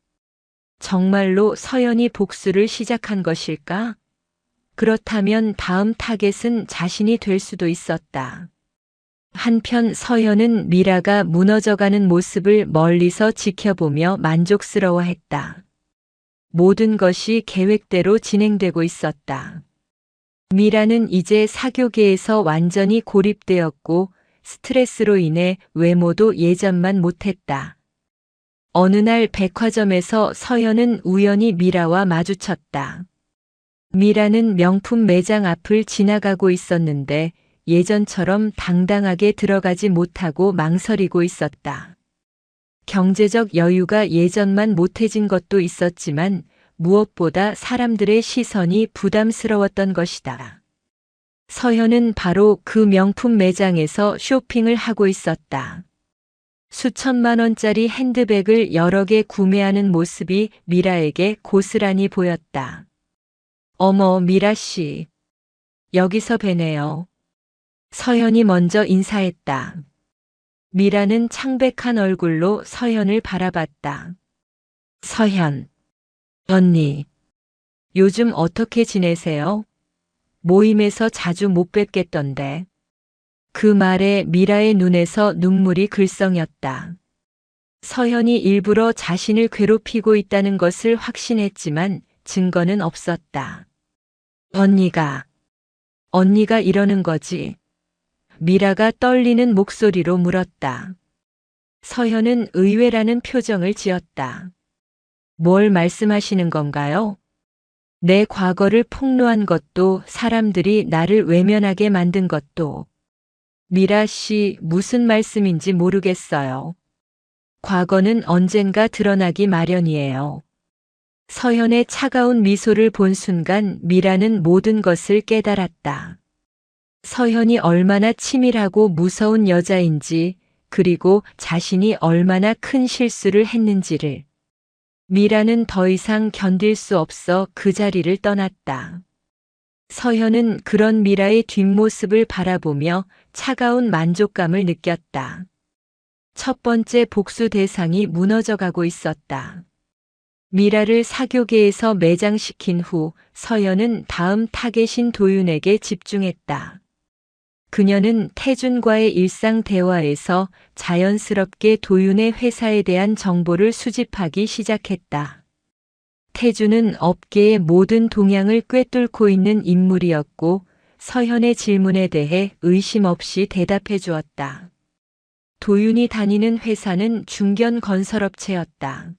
정말로 서연이 복수를 시작한 것일까? 그렇다면 다음 타겟은 자신이 될 수도 있었다. 한편 서연은 미라가 무너져가는 모습을 멀리서 지켜보며 만족스러워했다. 모든 것이 계획대로 진행되고 있었다. 미라는 이제 사교계에서 완전히 고립되었고 스트레스로 인해 외모도 예전만 못했다. 어느 날 백화점에서 서연은 우연히 미라와 마주쳤다. 미라는 명품 매장 앞을 지나가고 있었는데 예전처럼 당당하게 들어가지 못하고 망설이고 있었다. 경제적 여유가 예전만 못해진 것도 있었지만 무엇보다 사람들의 시선이 부담스러웠던 것이다. 서현은 바로 그 명품 매장에서 쇼핑을 하고 있었다. 수천만 원짜리 핸드백을 여러 개 구매하는 모습이 미라에게 고스란히 보였다. 어머, 미라 씨. 여기서 뵈네요. 서현이 먼저 인사했다. 미라는 창백한 얼굴로 서현을 바라봤다. 서현, 언니, 요즘 어떻게 지내세요? 모임에서 자주 못 뵙겠던데. 그 말에 미라의 눈에서 눈물이 글썽였다. 서현이 일부러 자신을 괴롭히고 있다는 것을 확신했지만 증거는 없었다. 언니가 이러는 거지. 미라가 떨리는 목소리로 물었다. 서현은 의외라는 표정을 지었다. 뭘 말씀하시는 건가요? 내 과거를 폭로한 것도 사람들이 나를 외면하게 만든 것도. 미라 씨, 무슨 말씀인지 모르겠어요. 과거는 언젠가 드러나기 마련이에요. 서현의 차가운 미소를 본 순간 미라는 모든 것을 깨달았다. 서현이 얼마나 치밀하고 무서운 여자인지, 그리고 자신이 얼마나 큰 실수를 했는지를. 미라는 더 이상 견딜 수 없어 그 자리를 떠났다. 서현은 그런 미라의 뒷모습을 바라보며 차가운 만족감을 느꼈다. 첫 번째 복수 대상이 무너져가고 있었다. 미라를 사교계에서 매장시킨 후 서현은 다음 타겟인 도윤에게 집중했다. 그녀는 태준과의 일상 대화에서 자연스럽게 도윤의 회사에 대한 정보를 수집하기 시작했다. 태준은 업계의 모든 동향을 꿰뚫고 있는 인물이었고 서현의 질문에 대해 의심 없이 대답해 주었다. 도윤이 다니는 회사는 중견건설업체였다.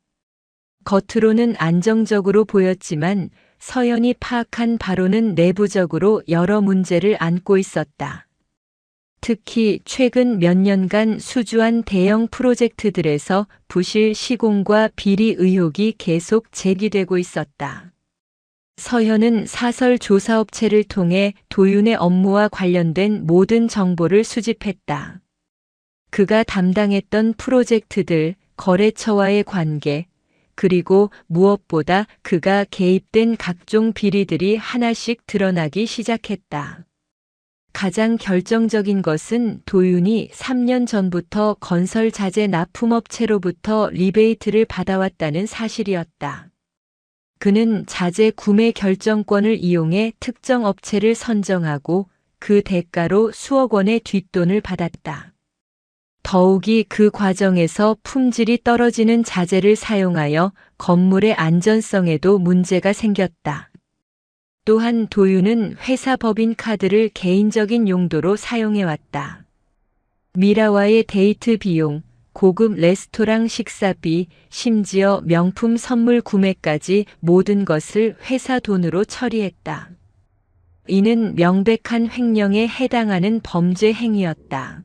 겉으로는 안정적으로 보였지만 서현이 파악한 바로는 내부적으로 여러 문제를 안고 있었다. 특히 최근 몇 년간 수주한 대형 프로젝트들에서 부실 시공과 비리 의혹이 계속 제기되고 있었다. 서현은 사설 조사업체를 통해 도윤의 업무와 관련된 모든 정보를 수집했다. 그가 담당했던 프로젝트들, 거래처와의 관계, 그리고 무엇보다 그가 개입된 각종 비리들이 하나씩 드러나기 시작했다. 가장 결정적인 것은 도윤이 3년 전부터 건설 자재 납품업체로부터 리베이트를 받아왔다는 사실이었다. 그는 자재 구매 결정권을 이용해 특정 업체를 선정하고 그 대가로 수억 원의 뒷돈을 받았다. 더욱이 그 과정에서 품질이 떨어지는 자재를 사용하여 건물의 안전성에도 문제가 생겼다. 또한 도윤은 회사 법인 카드를 개인적인 용도로 사용해왔다. 미라와의 데이트 비용, 고급 레스토랑 식사비, 심지어 명품 선물 구매까지 모든 것을 회사 돈으로 처리했다. 이는 명백한 횡령에 해당하는 범죄 행위였다.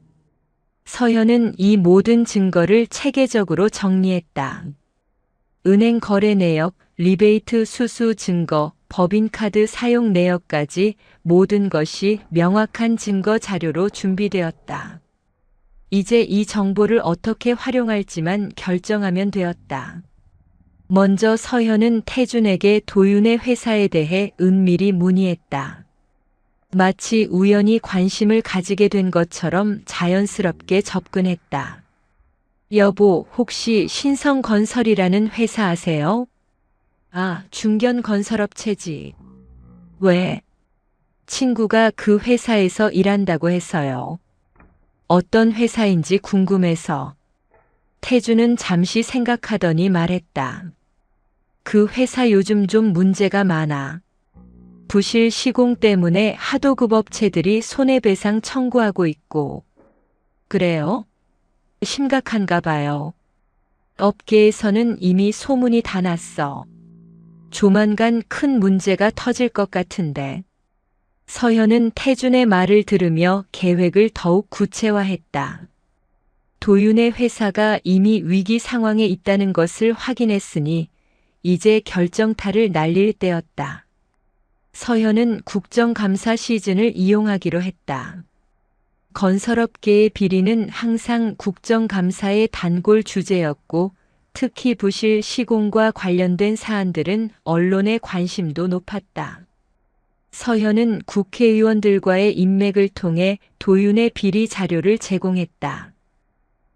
서현은 이 모든 증거를 체계적으로 정리했다. 은행 거래 내역, 리베이트 수수 증거, 법인카드 사용 내역까지 모든 것이 명확한 증거 자료로 준비되었다. 이제 이 정보를 어떻게 활용할지만 결정하면 되었다. 먼저 서현은 태준에게 도윤의 회사에 대해 은밀히 문의했다. 마치 우연히 관심을 가지게 된 것처럼 자연스럽게 접근했다. 여보, 혹시 신성건설이라는 회사 아세요? 아, 중견건설업체지. 왜? 친구가 그 회사에서 일한다고 해서요. 어떤 회사인지 궁금해서. 태주는 잠시 생각하더니 말했다. 그 회사 요즘 좀 문제가 많아. 부실 시공 때문에 하도급 업체들이 손해배상 청구하고 있고. 그래요? 심각한가 봐요. 업계에서는 이미 소문이 다 났어. 조만간 큰 문제가 터질 것 같은데. 서현은 태준의 말을 들으며 계획을 더욱 구체화했다. 도윤의 회사가 이미 위기 상황에 있다는 것을 확인했으니 이제 결정타를 날릴 때였다. 서현은 국정감사 시즌을 이용하기로 했다. 건설업계의 비리는 항상 국정감사의 단골 주제였고 특히 부실 시공과 관련된 사안들은 언론의 관심도 높았다. 서현은 국회의원들과의 인맥을 통해 도윤의 비리 자료를 제공했다.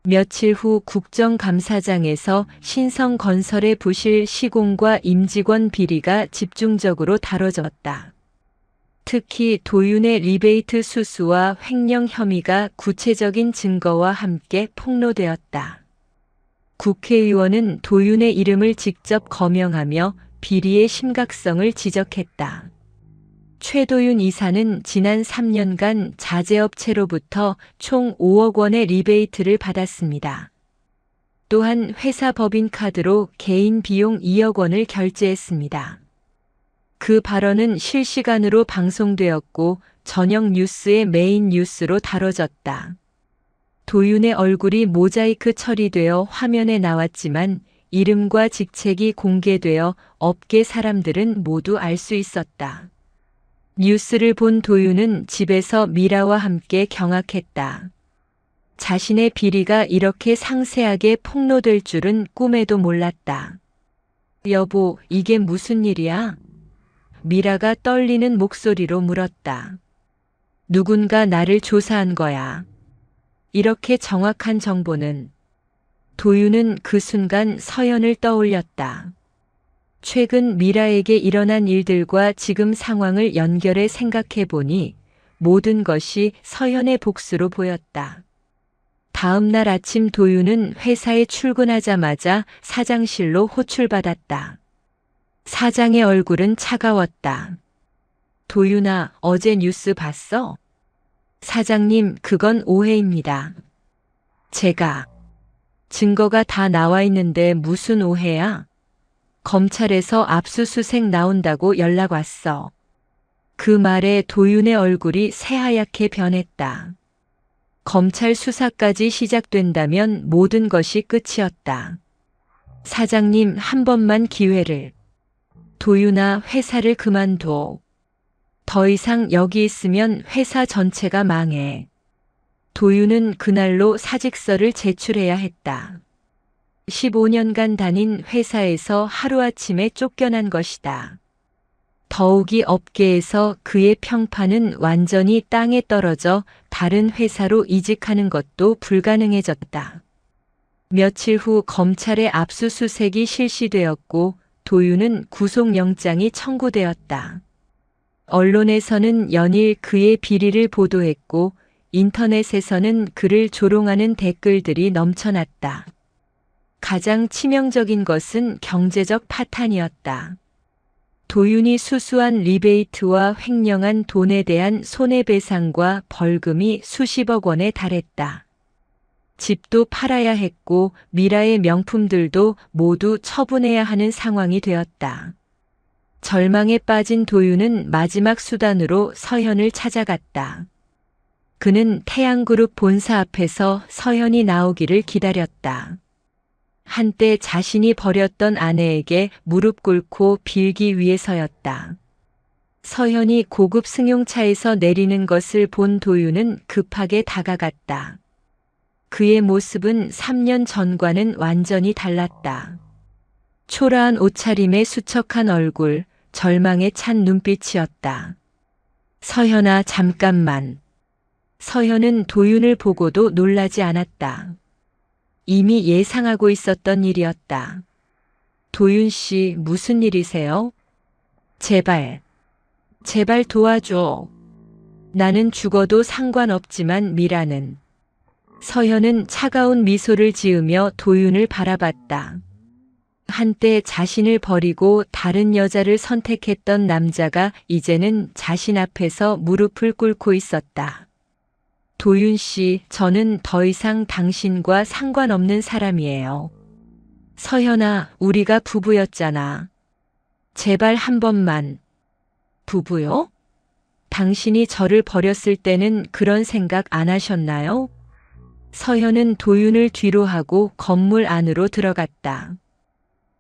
며칠 후 국정감사장에서 신성건설의 부실 시공과 임직원 비리가 집중적으로 다뤄졌다. 특히 도윤의 리베이트 수수와 횡령 혐의가 구체적인 증거와 함께 폭로되었다. 국회의원은 도윤의 이름을 직접 거명하며 비리의 심각성을 지적했다. 최도윤 이사는 지난 3년간 자재업체로부터 총 5억 원의 리베이트를 받았습니다. 또한 회사 법인카드로 개인 비용 2억 원을 결제했습니다. 그 발언은 실시간으로 방송되었고 저녁 뉴스의 메인 뉴스로 다뤄졌다. 도윤의 얼굴이 모자이크 처리되어 화면에 나왔지만 이름과 직책이 공개되어 업계 사람들은 모두 알 수 있었다. 뉴스를 본 도윤은 집에서 미라와 함께 경악했다. 자신의 비리가 이렇게 상세하게 폭로될 줄은 꿈에도 몰랐다. 여보, 이게 무슨 일이야? 미라가 떨리는 목소리로 물었다. 누군가 나를 조사한 거야. 이렇게 정확한 정보는. 도윤은 그 순간 서연을 떠올렸다. 최근 미라에게 일어난 일들과 지금 상황을 연결해 생각해 보니 모든 것이 서연의 복수로 보였다. 다음 날 아침 도윤은 회사에 출근하자마자 사장실로 호출받았다. 사장의 얼굴은 차가웠다. 도윤아, 어제 뉴스 봤어? 사장님, 그건 오해입니다. 제가 증거가 다 나와 있는데 무슨 오해야? 검찰에서 압수수색 나온다고 연락 왔어. 그 말에 도윤의 얼굴이 새하얗게 변했다. 검찰 수사까지 시작된다면 모든 것이 끝이었다. 사장님, 한 번만 기회를. 도윤아, 회사를 그만둬. 더 이상 여기 있으면 회사 전체가 망해. 도윤은 그날로 사직서를 제출해야 했다. 15년간 다닌 회사에서 하루아침에 쫓겨난 것이다. 더욱이 업계에서 그의 평판은 완전히 땅에 떨어져 다른 회사로 이직하는 것도 불가능해졌다. 며칠 후 검찰의 압수수색이 실시되었고 도윤은 구속영장이 청구되었다. 언론에서는 연일 그의 비리를 보도했고 인터넷에서는 그를 조롱하는 댓글들이 넘쳐났다. 가장 치명적인 것은 경제적 파탄이었다. 도윤이 수수한 리베이트와 횡령한 돈에 대한 손해배상과 벌금이 수십억 원에 달했다. 집도 팔아야 했고 미라의 명품들도 모두 처분해야 하는 상황이 되었다. 절망에 빠진 도윤은 마지막 수단으로 서현을 찾아갔다. 그는 태양그룹 본사 앞에서 서현이 나오기를 기다렸다. 한때 자신이 버렸던 아내에게 무릎 꿇고 빌기 위해서였다. 서현이 고급 승용차에서 내리는 것을 본 도윤은 급하게 다가갔다. 그의 모습은 3년 전과는 완전히 달랐다. 초라한 옷차림에 수척한 얼굴, 절망에 찬 눈빛이었다. 서현아, 잠깐만. 서현은 도윤을 보고도 놀라지 않았다. 이미 예상하고 있었던 일이었다. 도윤 씨, 무슨 일이세요? 제발 도와줘. 나는 죽어도 상관없지만 미라는. 서현은 차가운 미소를 지으며 도윤을 바라봤다. 한때 자신을 버리고 다른 여자를 선택했던 남자가 이제는 자신 앞에서 무릎을 꿇고 있었다. 도윤 씨, 저는 더 이상 당신과 상관없는 사람이에요. 서현아, 우리가 부부였잖아. 제발 한 번만. 부부요? 당신이 저를 버렸을 때는 그런 생각 안 하셨나요? 서현은 도윤을 뒤로 하고 건물 안으로 들어갔다.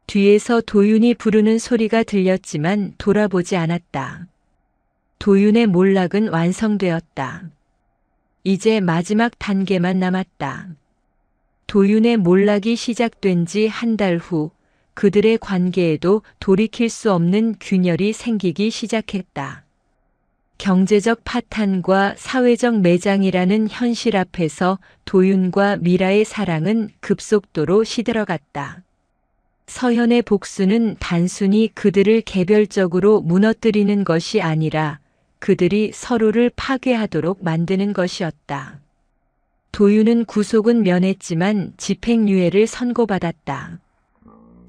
뒤에서 도윤이 부르는 소리가 들렸지만 돌아보지 않았다. 도윤의 몰락은 완성되었다. 이제 마지막 단계만 남았다. 도윤의 몰락이 시작된 지 한 달 후 그들의 관계에도 돌이킬 수 없는 균열이 생기기 시작했다. 경제적 파탄과 사회적 매장이라는 현실 앞에서 도윤과 미라의 사랑은 급속도로 시들어갔다. 서현의 복수는 단순히 그들을 개별적으로 무너뜨리는 것이 아니라 그들이 서로를 파괴하도록 만드는 것이었다. 도윤은 구속은 면했지만 집행유예를 선고받았다.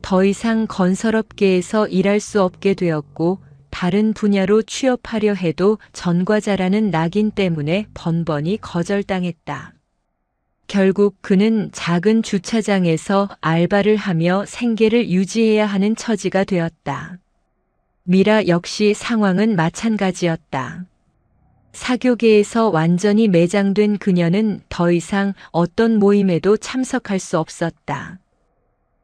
더 이상 건설업계에서 일할 수 없게 되었고 다른 분야로 취업하려 해도 전과자라는 낙인 때문에 번번이 거절당했다. 결국 그는 작은 주차장에서 알바를 하며 생계를 유지해야 하는 처지가 되었다. 미라 역시 상황은 마찬가지였다. 사교계에서 완전히 매장된 그녀는 더 이상 어떤 모임에도 참석할 수 없었다.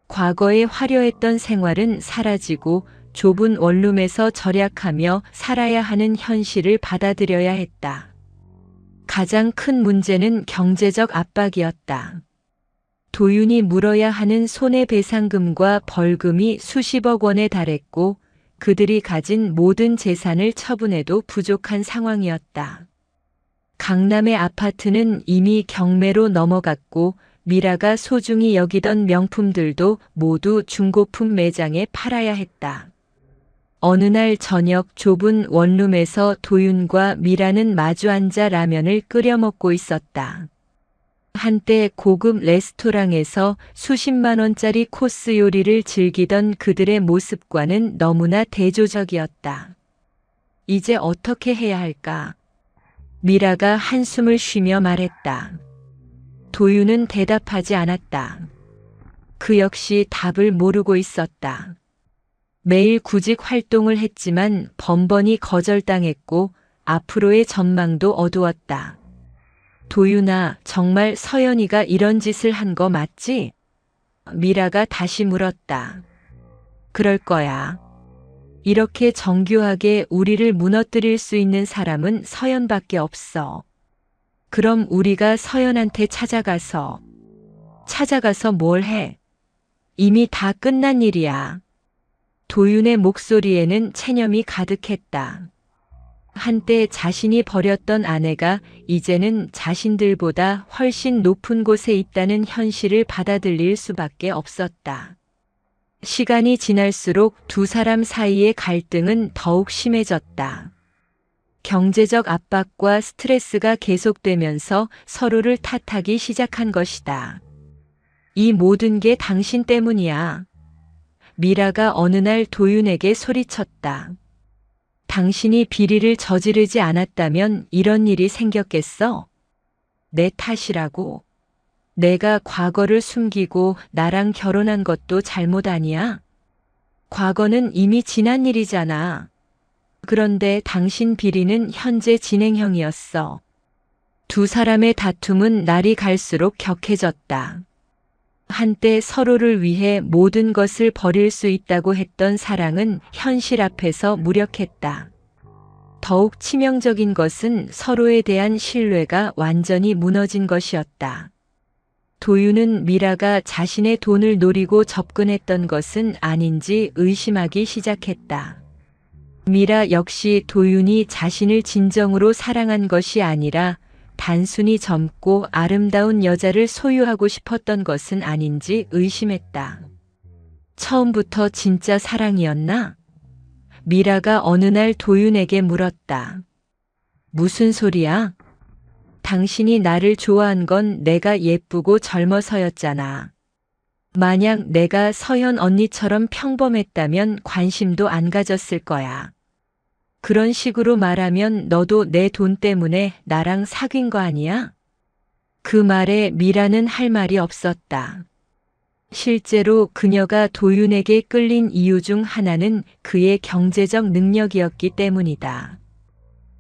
과거에 화려했던 생활은 사라지고 좁은 원룸에서 절약하며 살아야 하는 현실을 받아들여야 했다. 가장 큰 문제는 경제적 압박이었다. 도윤이 물어야 하는 손해배상금과 벌금이 수십억 원에 달했고 그들이 가진 모든 재산을 처분해도 부족한 상황이었다. 강남의 아파트는 이미 경매로 넘어갔고 미라가 소중히 여기던 명품들도 모두 중고품 매장에 팔아야 했다. 어느 날 저녁 좁은 원룸에서 도윤과 미라는 마주 앉아 라면을 끓여 먹고 있었다. 한때 고급 레스토랑에서 수십만 원짜리 코스 요리를 즐기던 그들의 모습과는 너무나 대조적이었다. 이제 어떻게 해야 할까? 미라가 한숨을 쉬며 말했다. 도윤은 대답하지 않았다. 그 역시 답을 모르고 있었다. 매일 구직 활동을 했지만 번번이 거절당했고 앞으로의 전망도 어두웠다. 도윤아, 정말 서연이가 이런 짓을 한 거 맞지? 미라가 다시 물었다. 그럴 거야. 이렇게 정교하게 우리를 무너뜨릴 수 있는 사람은 서연밖에 없어. 그럼 우리가 서연한테 찾아가서 뭘 해? 이미 다 끝난 일이야. 도윤의 목소리에는 체념이 가득했다. 한때 자신이 버렸던 아내가 이제는 자신들보다 훨씬 높은 곳에 있다는 현실을 받아들일 수밖에 없었다. 시간이 지날수록 두 사람 사이의 갈등은 더욱 심해졌다. 경제적 압박과 스트레스가 계속되면서 서로를 탓하기 시작한 것이다. 이 모든 게 당신 때문이야. 미라가 어느 날 도윤에게 소리쳤다. 당신이 비리를 저지르지 않았다면 이런 일이 생겼겠어? 내 탓이라고. 내가 과거를 숨기고 나랑 결혼한 것도 잘못 아니야? 과거는 이미 지난 일이잖아. 그런데 당신 비리는 현재 진행형이었어. 두 사람의 다툼은 날이 갈수록 격해졌다. 한때 서로를 위해 모든 것을 버릴 수 있다고 했던 사랑은 현실 앞에서 무력했다. 더욱 치명적인 것은 서로에 대한 신뢰가 완전히 무너진 것이었다. 도윤은 미라가 자신의 돈을 노리고 접근했던 것은 아닌지 의심하기 시작했다. 미라 역시 도윤이 자신을 진정으로 사랑한 것이 아니라 단순히 젊고 아름다운 여자를 소유하고 싶었던 것은 아닌지 의심했다. 처음부터 진짜 사랑이었나? 미라가 어느 날 도윤에게 물었다. 무슨 소리야? 당신이 나를 좋아한 건 내가 예쁘고 젊어서였잖아. 만약 내가 서연 언니처럼 평범했다면 관심도 안 가졌을 거야. 그런 식으로 말하면 너도 내 돈 때문에 나랑 사귄 거 아니야? 그 말에 미라는 할 말이 없었다. 실제로 그녀가 도윤에게 끌린 이유 중 하나는 그의 경제적 능력이었기 때문이다.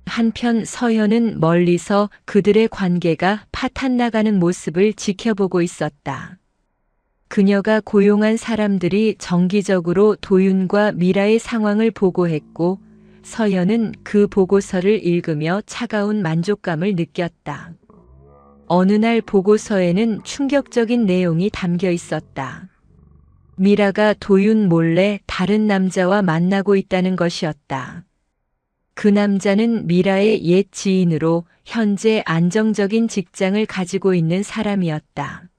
한편 서연은 멀리서 그들의 관계가 파탄나가는 모습을 지켜보고 있었다. 그녀가 고용한 사람들이 정기적으로 도윤과 미라의 상황을 보고했고 서연은 그 보고서를 읽으며 차가운 만족감을 느꼈다. 어느 날 보고서에는 충격적인 내용이 담겨 있었다. 미라가 도윤 몰래 다른 남자와 만나고 있다는 것이었다. 그 남자는 미라의 옛 지인으로 현재 안정적인 직장을 가지고 있는 사람이었다.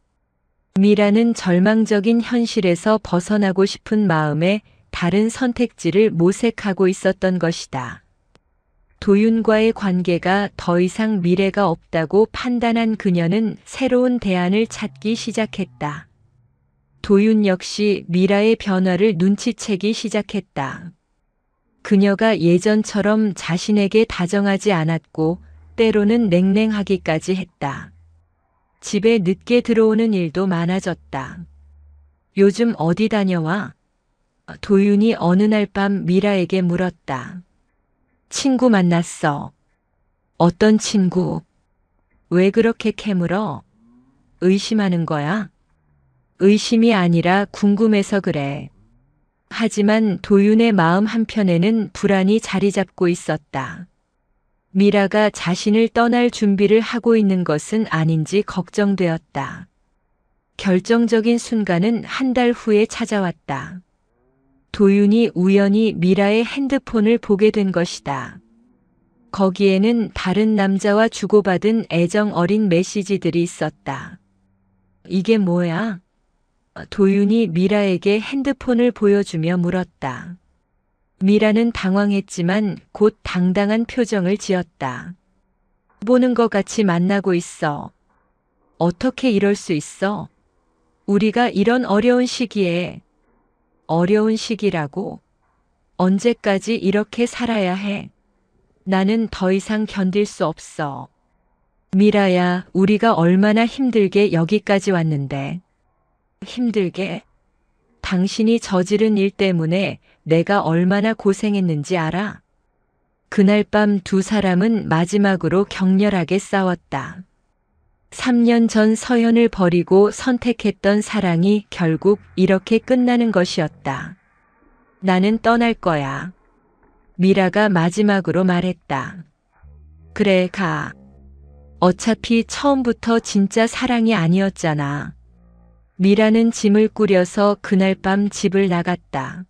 미라는 절망적인 현실에서 벗어나고 싶은 마음에 다른 선택지를 모색하고 있었던 것이다. 도윤과의 관계가 더 이상 미래가 없다고 판단한 그녀는 새로운 대안을 찾기 시작했다. 도윤 역시 미라의 변화를 눈치채기 시작했다. 그녀가 예전처럼 자신에게 다정하지 않았고 때로는 냉랭하기까지 했다. 집에 늦게 들어오는 일도 많아졌다. 요즘 어디 다녀와? 도윤이 어느 날 밤 미라에게 물었다. 친구 만났어. 어떤 친구? 왜 그렇게 캐물어? 의심하는 거야? 의심이 아니라 궁금해서 그래. 하지만 도윤의 마음 한편에는 불안이 자리 잡고 있었다. 미라가 자신을 떠날 준비를 하고 있는 것은 아닌지 걱정되었다. 결정적인 순간은 한 달 후에 찾아왔다. 도윤이 우연히 미라의 핸드폰을 보게 된 것이다. 거기에는 다른 남자와 주고받은 애정 어린 메시지들이 있었다. 이게 뭐야? 도윤이 미라에게 핸드폰을 보여주며 물었다. 미라는 당황했지만 곧 당당한 표정을 지었다. 보는 것 같이 만나고 있어. 어떻게 이럴 수 있어? 우리가 이런 어려운 시기에. 어려운 시기라고? 언제까지 이렇게 살아야 해? 나는 더 이상 견딜 수 없어. 미라야, 우리가 얼마나 힘들게 여기까지 왔는데. 힘들게? 당신이 저지른 일 때문에 내가 얼마나 고생했는지 알아? 그날 밤 두 사람은 마지막으로 격렬하게 싸웠다. 3년 전 서연을 버리고 선택했던 사랑이 결국 이렇게 끝나는 것이었다. 나는 떠날 거야. 미라가 마지막으로 말했다. 그래, 가. 어차피 처음부터 진짜 사랑이 아니었잖아. 미라는 짐을 꾸려서 그날 밤 집을 나갔다.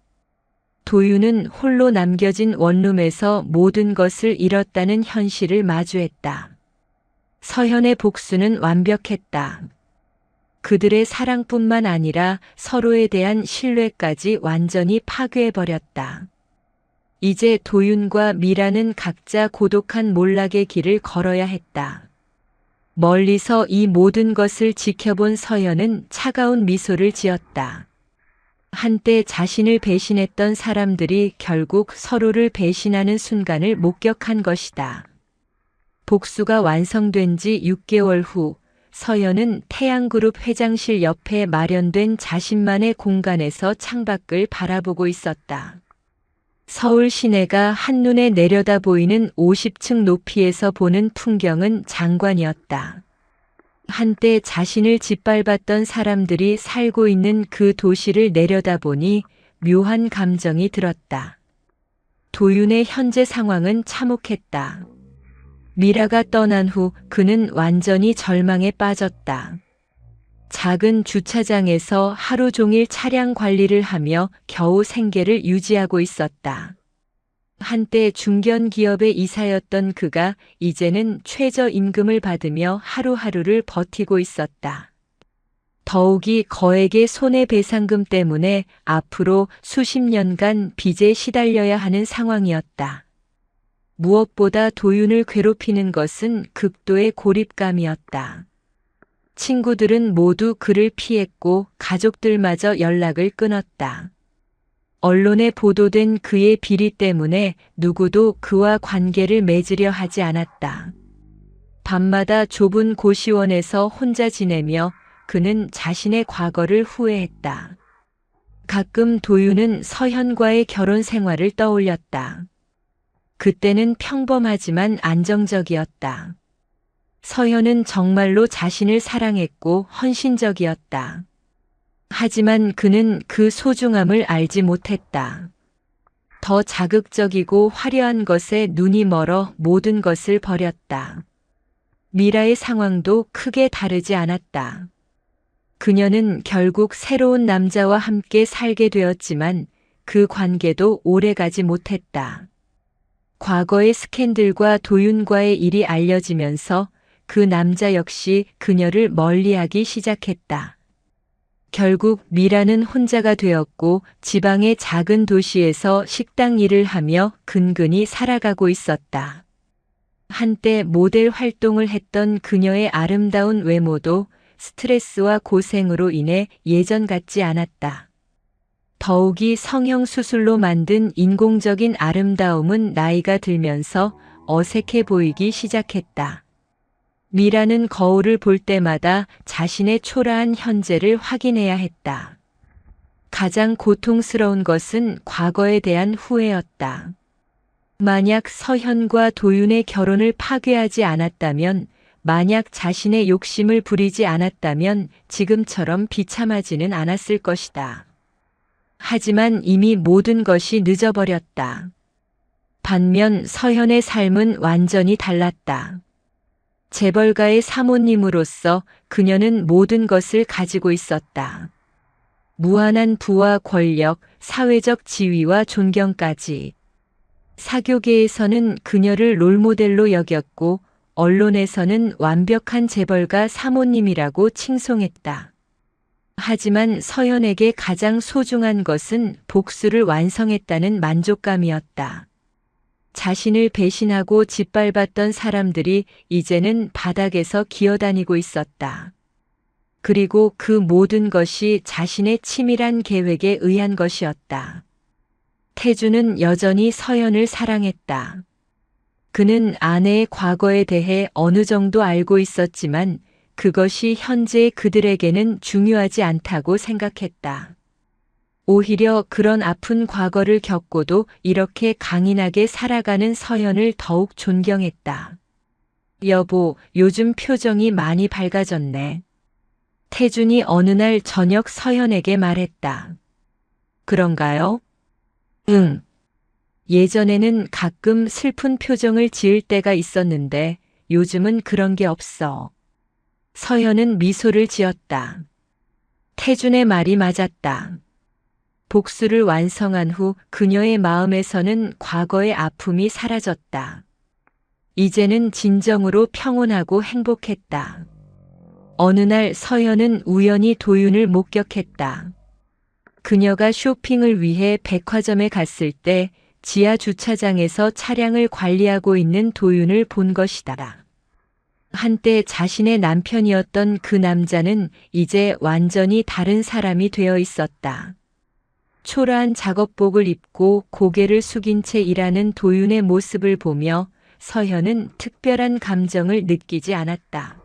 도윤은 홀로 남겨진 원룸에서 모든 것을 잃었다는 현실을 마주했다. 서현의 복수는 완벽했다. 그들의 사랑뿐만 아니라 서로에 대한 신뢰까지 완전히 파괴해버렸다. 이제 도윤과 미라는 각자 고독한 몰락의 길을 걸어야 했다. 멀리서 이 모든 것을 지켜본 서연은 차가운 미소를 지었다. 한때 자신을 배신했던 사람들이 결국 서로를 배신하는 순간을 목격한 것이다. 복수가 완성된 지 6개월 후 서연은 태양그룹 회장실 옆에 마련된 자신만의 공간에서 창밖을 바라보고 있었다. 서울 시내가 한눈에 내려다 보이는 50층 높이에서 보는 풍경은 장관이었다. 한때 자신을 짓밟았던 사람들이 살고 있는 그 도시를 내려다보니 묘한 감정이 들었다. 도윤의 현재 상황은 참혹했다. 미라가 떠난 후 그는 완전히 절망에 빠졌다. 작은 주차장에서 하루 종일 차량 관리를 하며 겨우 생계를 유지하고 있었다. 한때 중견기업의 이사였던 그가 이제는 최저임금을 받으며 하루하루를 버티고 있었다. 더욱이 거액의 손해배상금 때문에 앞으로 수십 년간 빚에 시달려야 하는 상황이었다. 무엇보다 도윤을 괴롭히는 것은 극도의 고립감이었다. 친구들은 모두 그를 피했고 가족들마저 연락을 끊었다. 언론에 보도된 그의 비리 때문에 누구도 그와 관계를 맺으려 하지 않았다. 밤마다 좁은 고시원에서 혼자 지내며 그는 자신의 과거를 후회했다. 가끔 도윤은 서현과의 결혼 생활을 떠올렸다. 그때는 평범하지만 안정적이었다. 서현은 정말로 자신을 사랑했고 헌신적이었다. 하지만 그는 그 소중함을 알지 못했다. 더 자극적이고 화려한 것에 눈이 멀어 모든 것을 버렸다. 미라의 상황도 크게 다르지 않았다. 그녀는 결국 새로운 남자와 함께 살게 되었지만 그 관계도 오래가지 못했다. 과거의 스캔들과 도윤과의 일이 알려지면서 그 남자 역시 그녀를 멀리하기 시작했다. 결국 미라는 혼자가 되었고 지방의 작은 도시에서 식당 일을 하며 근근히 살아가고 있었다. 한때 모델 활동을 했던 그녀의 아름다운 외모도 스트레스와 고생으로 인해 예전 같지 않았다. 더욱이 성형수술로 만든 인공적인 아름다움은 나이가 들면서 어색해 보이기 시작했다. 미라는 거울을 볼 때마다 자신의 초라한 현재를 확인해야 했다. 가장 고통스러운 것은 과거에 대한 후회였다. 만약 서현과 도윤의 결혼을 파괴하지 않았다면, 만약 자신의 욕심을 부리지 않았다면 지금처럼 비참하지는 않았을 것이다. 하지만 이미 모든 것이 늦어버렸다. 반면 서현의 삶은 완전히 달랐다. 재벌가의 사모님으로서 그녀는 모든 것을 가지고 있었다. 무한한 부와 권력, 사회적 지위와 존경까지. 사교계에서는 그녀를 롤모델로 여겼고 언론에서는 완벽한 재벌가 사모님이라고 칭송했다. 하지만 서현에게 가장 소중한 것은 복수를 완성했다는 만족감이었다. 자신을 배신하고 짓밟았던 사람들이 이제는 바닥에서 기어다니고 있었다. 그리고 그 모든 것이 자신의 치밀한 계획에 의한 것이었다. 태주는 여전히 서현을 사랑했다. 그는 아내의 과거에 대해 어느 정도 알고 있었지만 그것이 현재의 그들에게는 중요하지 않다고 생각했다. 오히려 그런 아픈 과거를 겪고도 이렇게 강인하게 살아가는 서현을 더욱 존경했다. 여보, 요즘 표정이 많이 밝아졌네. 태준이 어느 날 저녁 서현에게 말했다. 그런가요? 응. 예전에는 가끔 슬픈 표정을 지을 때가 있었는데 요즘은 그런 게 없어. 서현은 미소를 지었다. 태준의 말이 맞았다. 복수를 완성한 후 그녀의 마음에서는 과거의 아픔이 사라졌다. 이제는 진정으로 평온하고 행복했다. 어느 날 서현은 우연히 도윤을 목격했다. 그녀가 쇼핑을 위해 백화점에 갔을 때 지하 주차장에서 차량을 관리하고 있는 도윤을 본 것이다. 한때 자신의 남편이었던 그 남자는 이제 완전히 다른 사람이 되어 있었다. 초라한 작업복을 입고 고개를 숙인 채 일하는 도윤의 모습을 보며 서현은 특별한 감정을 느끼지 않았다.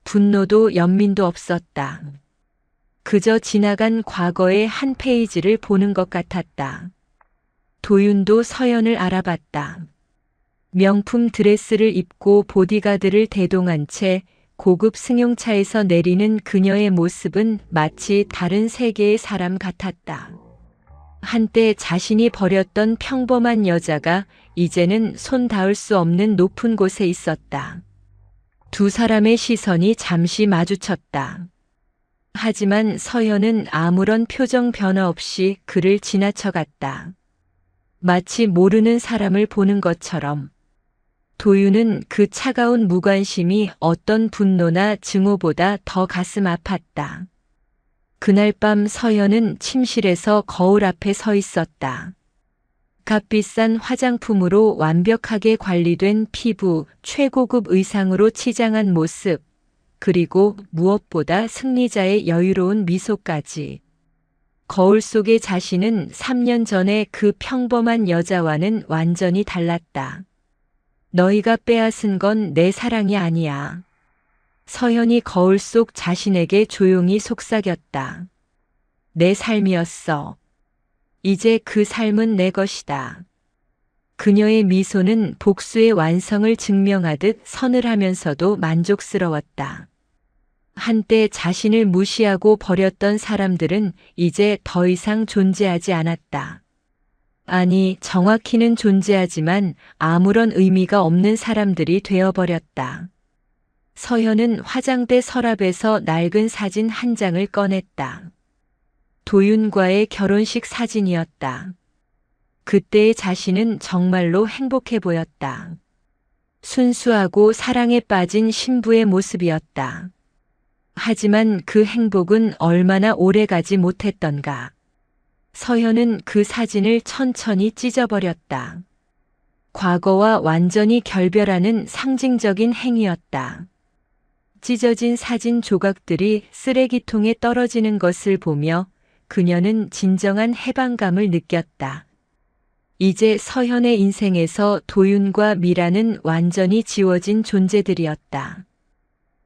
분노도 연민도 없었다. 그저 지나간 과거의 한 페이지를 보는 것 같았다. 도윤도 서현을 알아봤다. 명품 드레스를 입고 보디가드를 대동한 채 고급 승용차에서 내리는 그녀의 모습은 마치 다른 세계의 사람 같았다. 한때 자신이 버렸던 평범한 여자가 이제는 손 닿을 수 없는 높은 곳에 있었다. 두 사람의 시선이 잠시 마주쳤다. 하지만 서현은 아무런 표정 변화 없이 그를 지나쳐갔다. 마치 모르는 사람을 보는 것처럼. 도윤은 그 차가운 무관심이 어떤 분노나 증오보다 더 가슴 아팠다. 그날 밤 서현은 침실에서 거울 앞에 서 있었다. 값비싼 화장품으로 완벽하게 관리된 피부, 최고급 의상으로 치장한 모습, 그리고 무엇보다 승리자의 여유로운 미소까지. 거울 속의 자신은 3년 전의 그 평범한 여자와는 완전히 달랐다. 너희가 빼앗은 건 내 사랑이 아니야. 서현이 거울 속 자신에게 조용히 속삭였다. 내 삶이었어. 이제 그 삶은 내 것이다. 그녀의 미소는 복수의 완성을 증명하듯 서늘하면서도 만족스러웠다. 한때 자신을 무시하고 버렸던 사람들은 이제 더 이상 존재하지 않았다. 아니, 정확히는 존재하지만 아무런 의미가 없는 사람들이 되어버렸다. 서현은 화장대 서랍에서 낡은 사진 한 장을 꺼냈다. 도윤과의 결혼식 사진이었다. 그때의 자신은 정말로 행복해 보였다. 순수하고 사랑에 빠진 신부의 모습이었다. 하지만 그 행복은 얼마나 오래 가지 못했던가. 서현은 그 사진을 천천히 찢어버렸다. 과거와 완전히 결별하는 상징적인 행위였다. 찢어진 사진 조각들이 쓰레기통에 떨어지는 것을 보며 그녀는 진정한 해방감을 느꼈다. 이제 서현의 인생에서 도윤과 미라는 완전히 지워진 존재들이었다.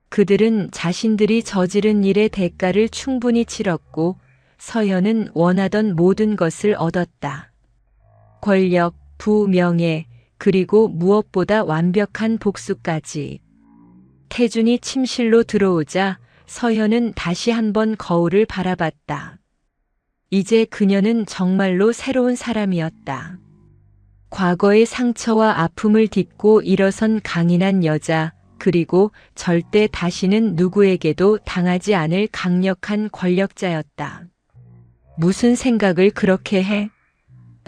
그들은 자신들이 저지른 일의 대가를 충분히 치렀고 서현은 원하던 모든 것을 얻었다. 권력, 부, 명예, 그리고 무엇보다 완벽한 복수까지. 태준이 침실로 들어오자 서현은 다시 한번 거울을 바라봤다. 이제 그녀는 정말로 새로운 사람이었다. 과거의 상처와 아픔을 딛고 일어선 강인한 여자, 그리고 절대 다시는 누구에게도 당하지 않을 강력한 권력자였다. 무슨 생각을 그렇게 해?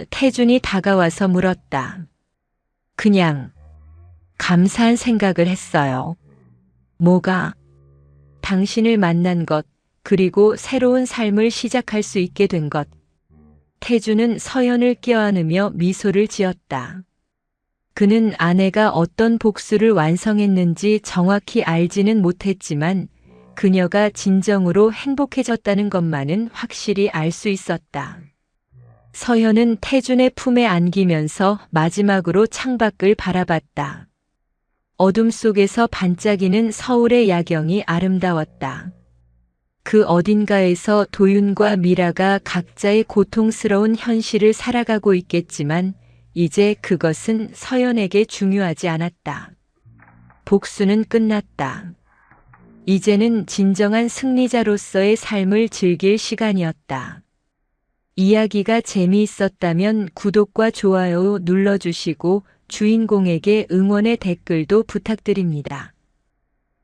태준이 다가와서 물었다. 그냥 감사한 생각을 했어요. 뭐가? 당신을 만난 것, 그리고 새로운 삶을 시작할 수 있게 된 것. 태준은 서연을 껴안으며 미소를 지었다. 그는 아내가 어떤 복수를 완성했는지 정확히 알지는 못했지만 그녀가 진정으로 행복해졌다는 것만은 확실히 알 수 있었다. 서현은 태준의 품에 안기면서 마지막으로 창밖을 바라봤다. 어둠 속에서 반짝이는 서울의 야경이 아름다웠다. 그 어딘가에서 도윤과 미라가 각자의 고통스러운 현실을 살아가고 있겠지만 이제 그것은 서연에게 중요하지 않았다. 복수는 끝났다. 이제는 진정한 승리자로서의 삶을 즐길 시간이었다. 이야기가 재미있었다면 구독과 좋아요 눌러주시고 주인공에게 응원의 댓글도 부탁드립니다.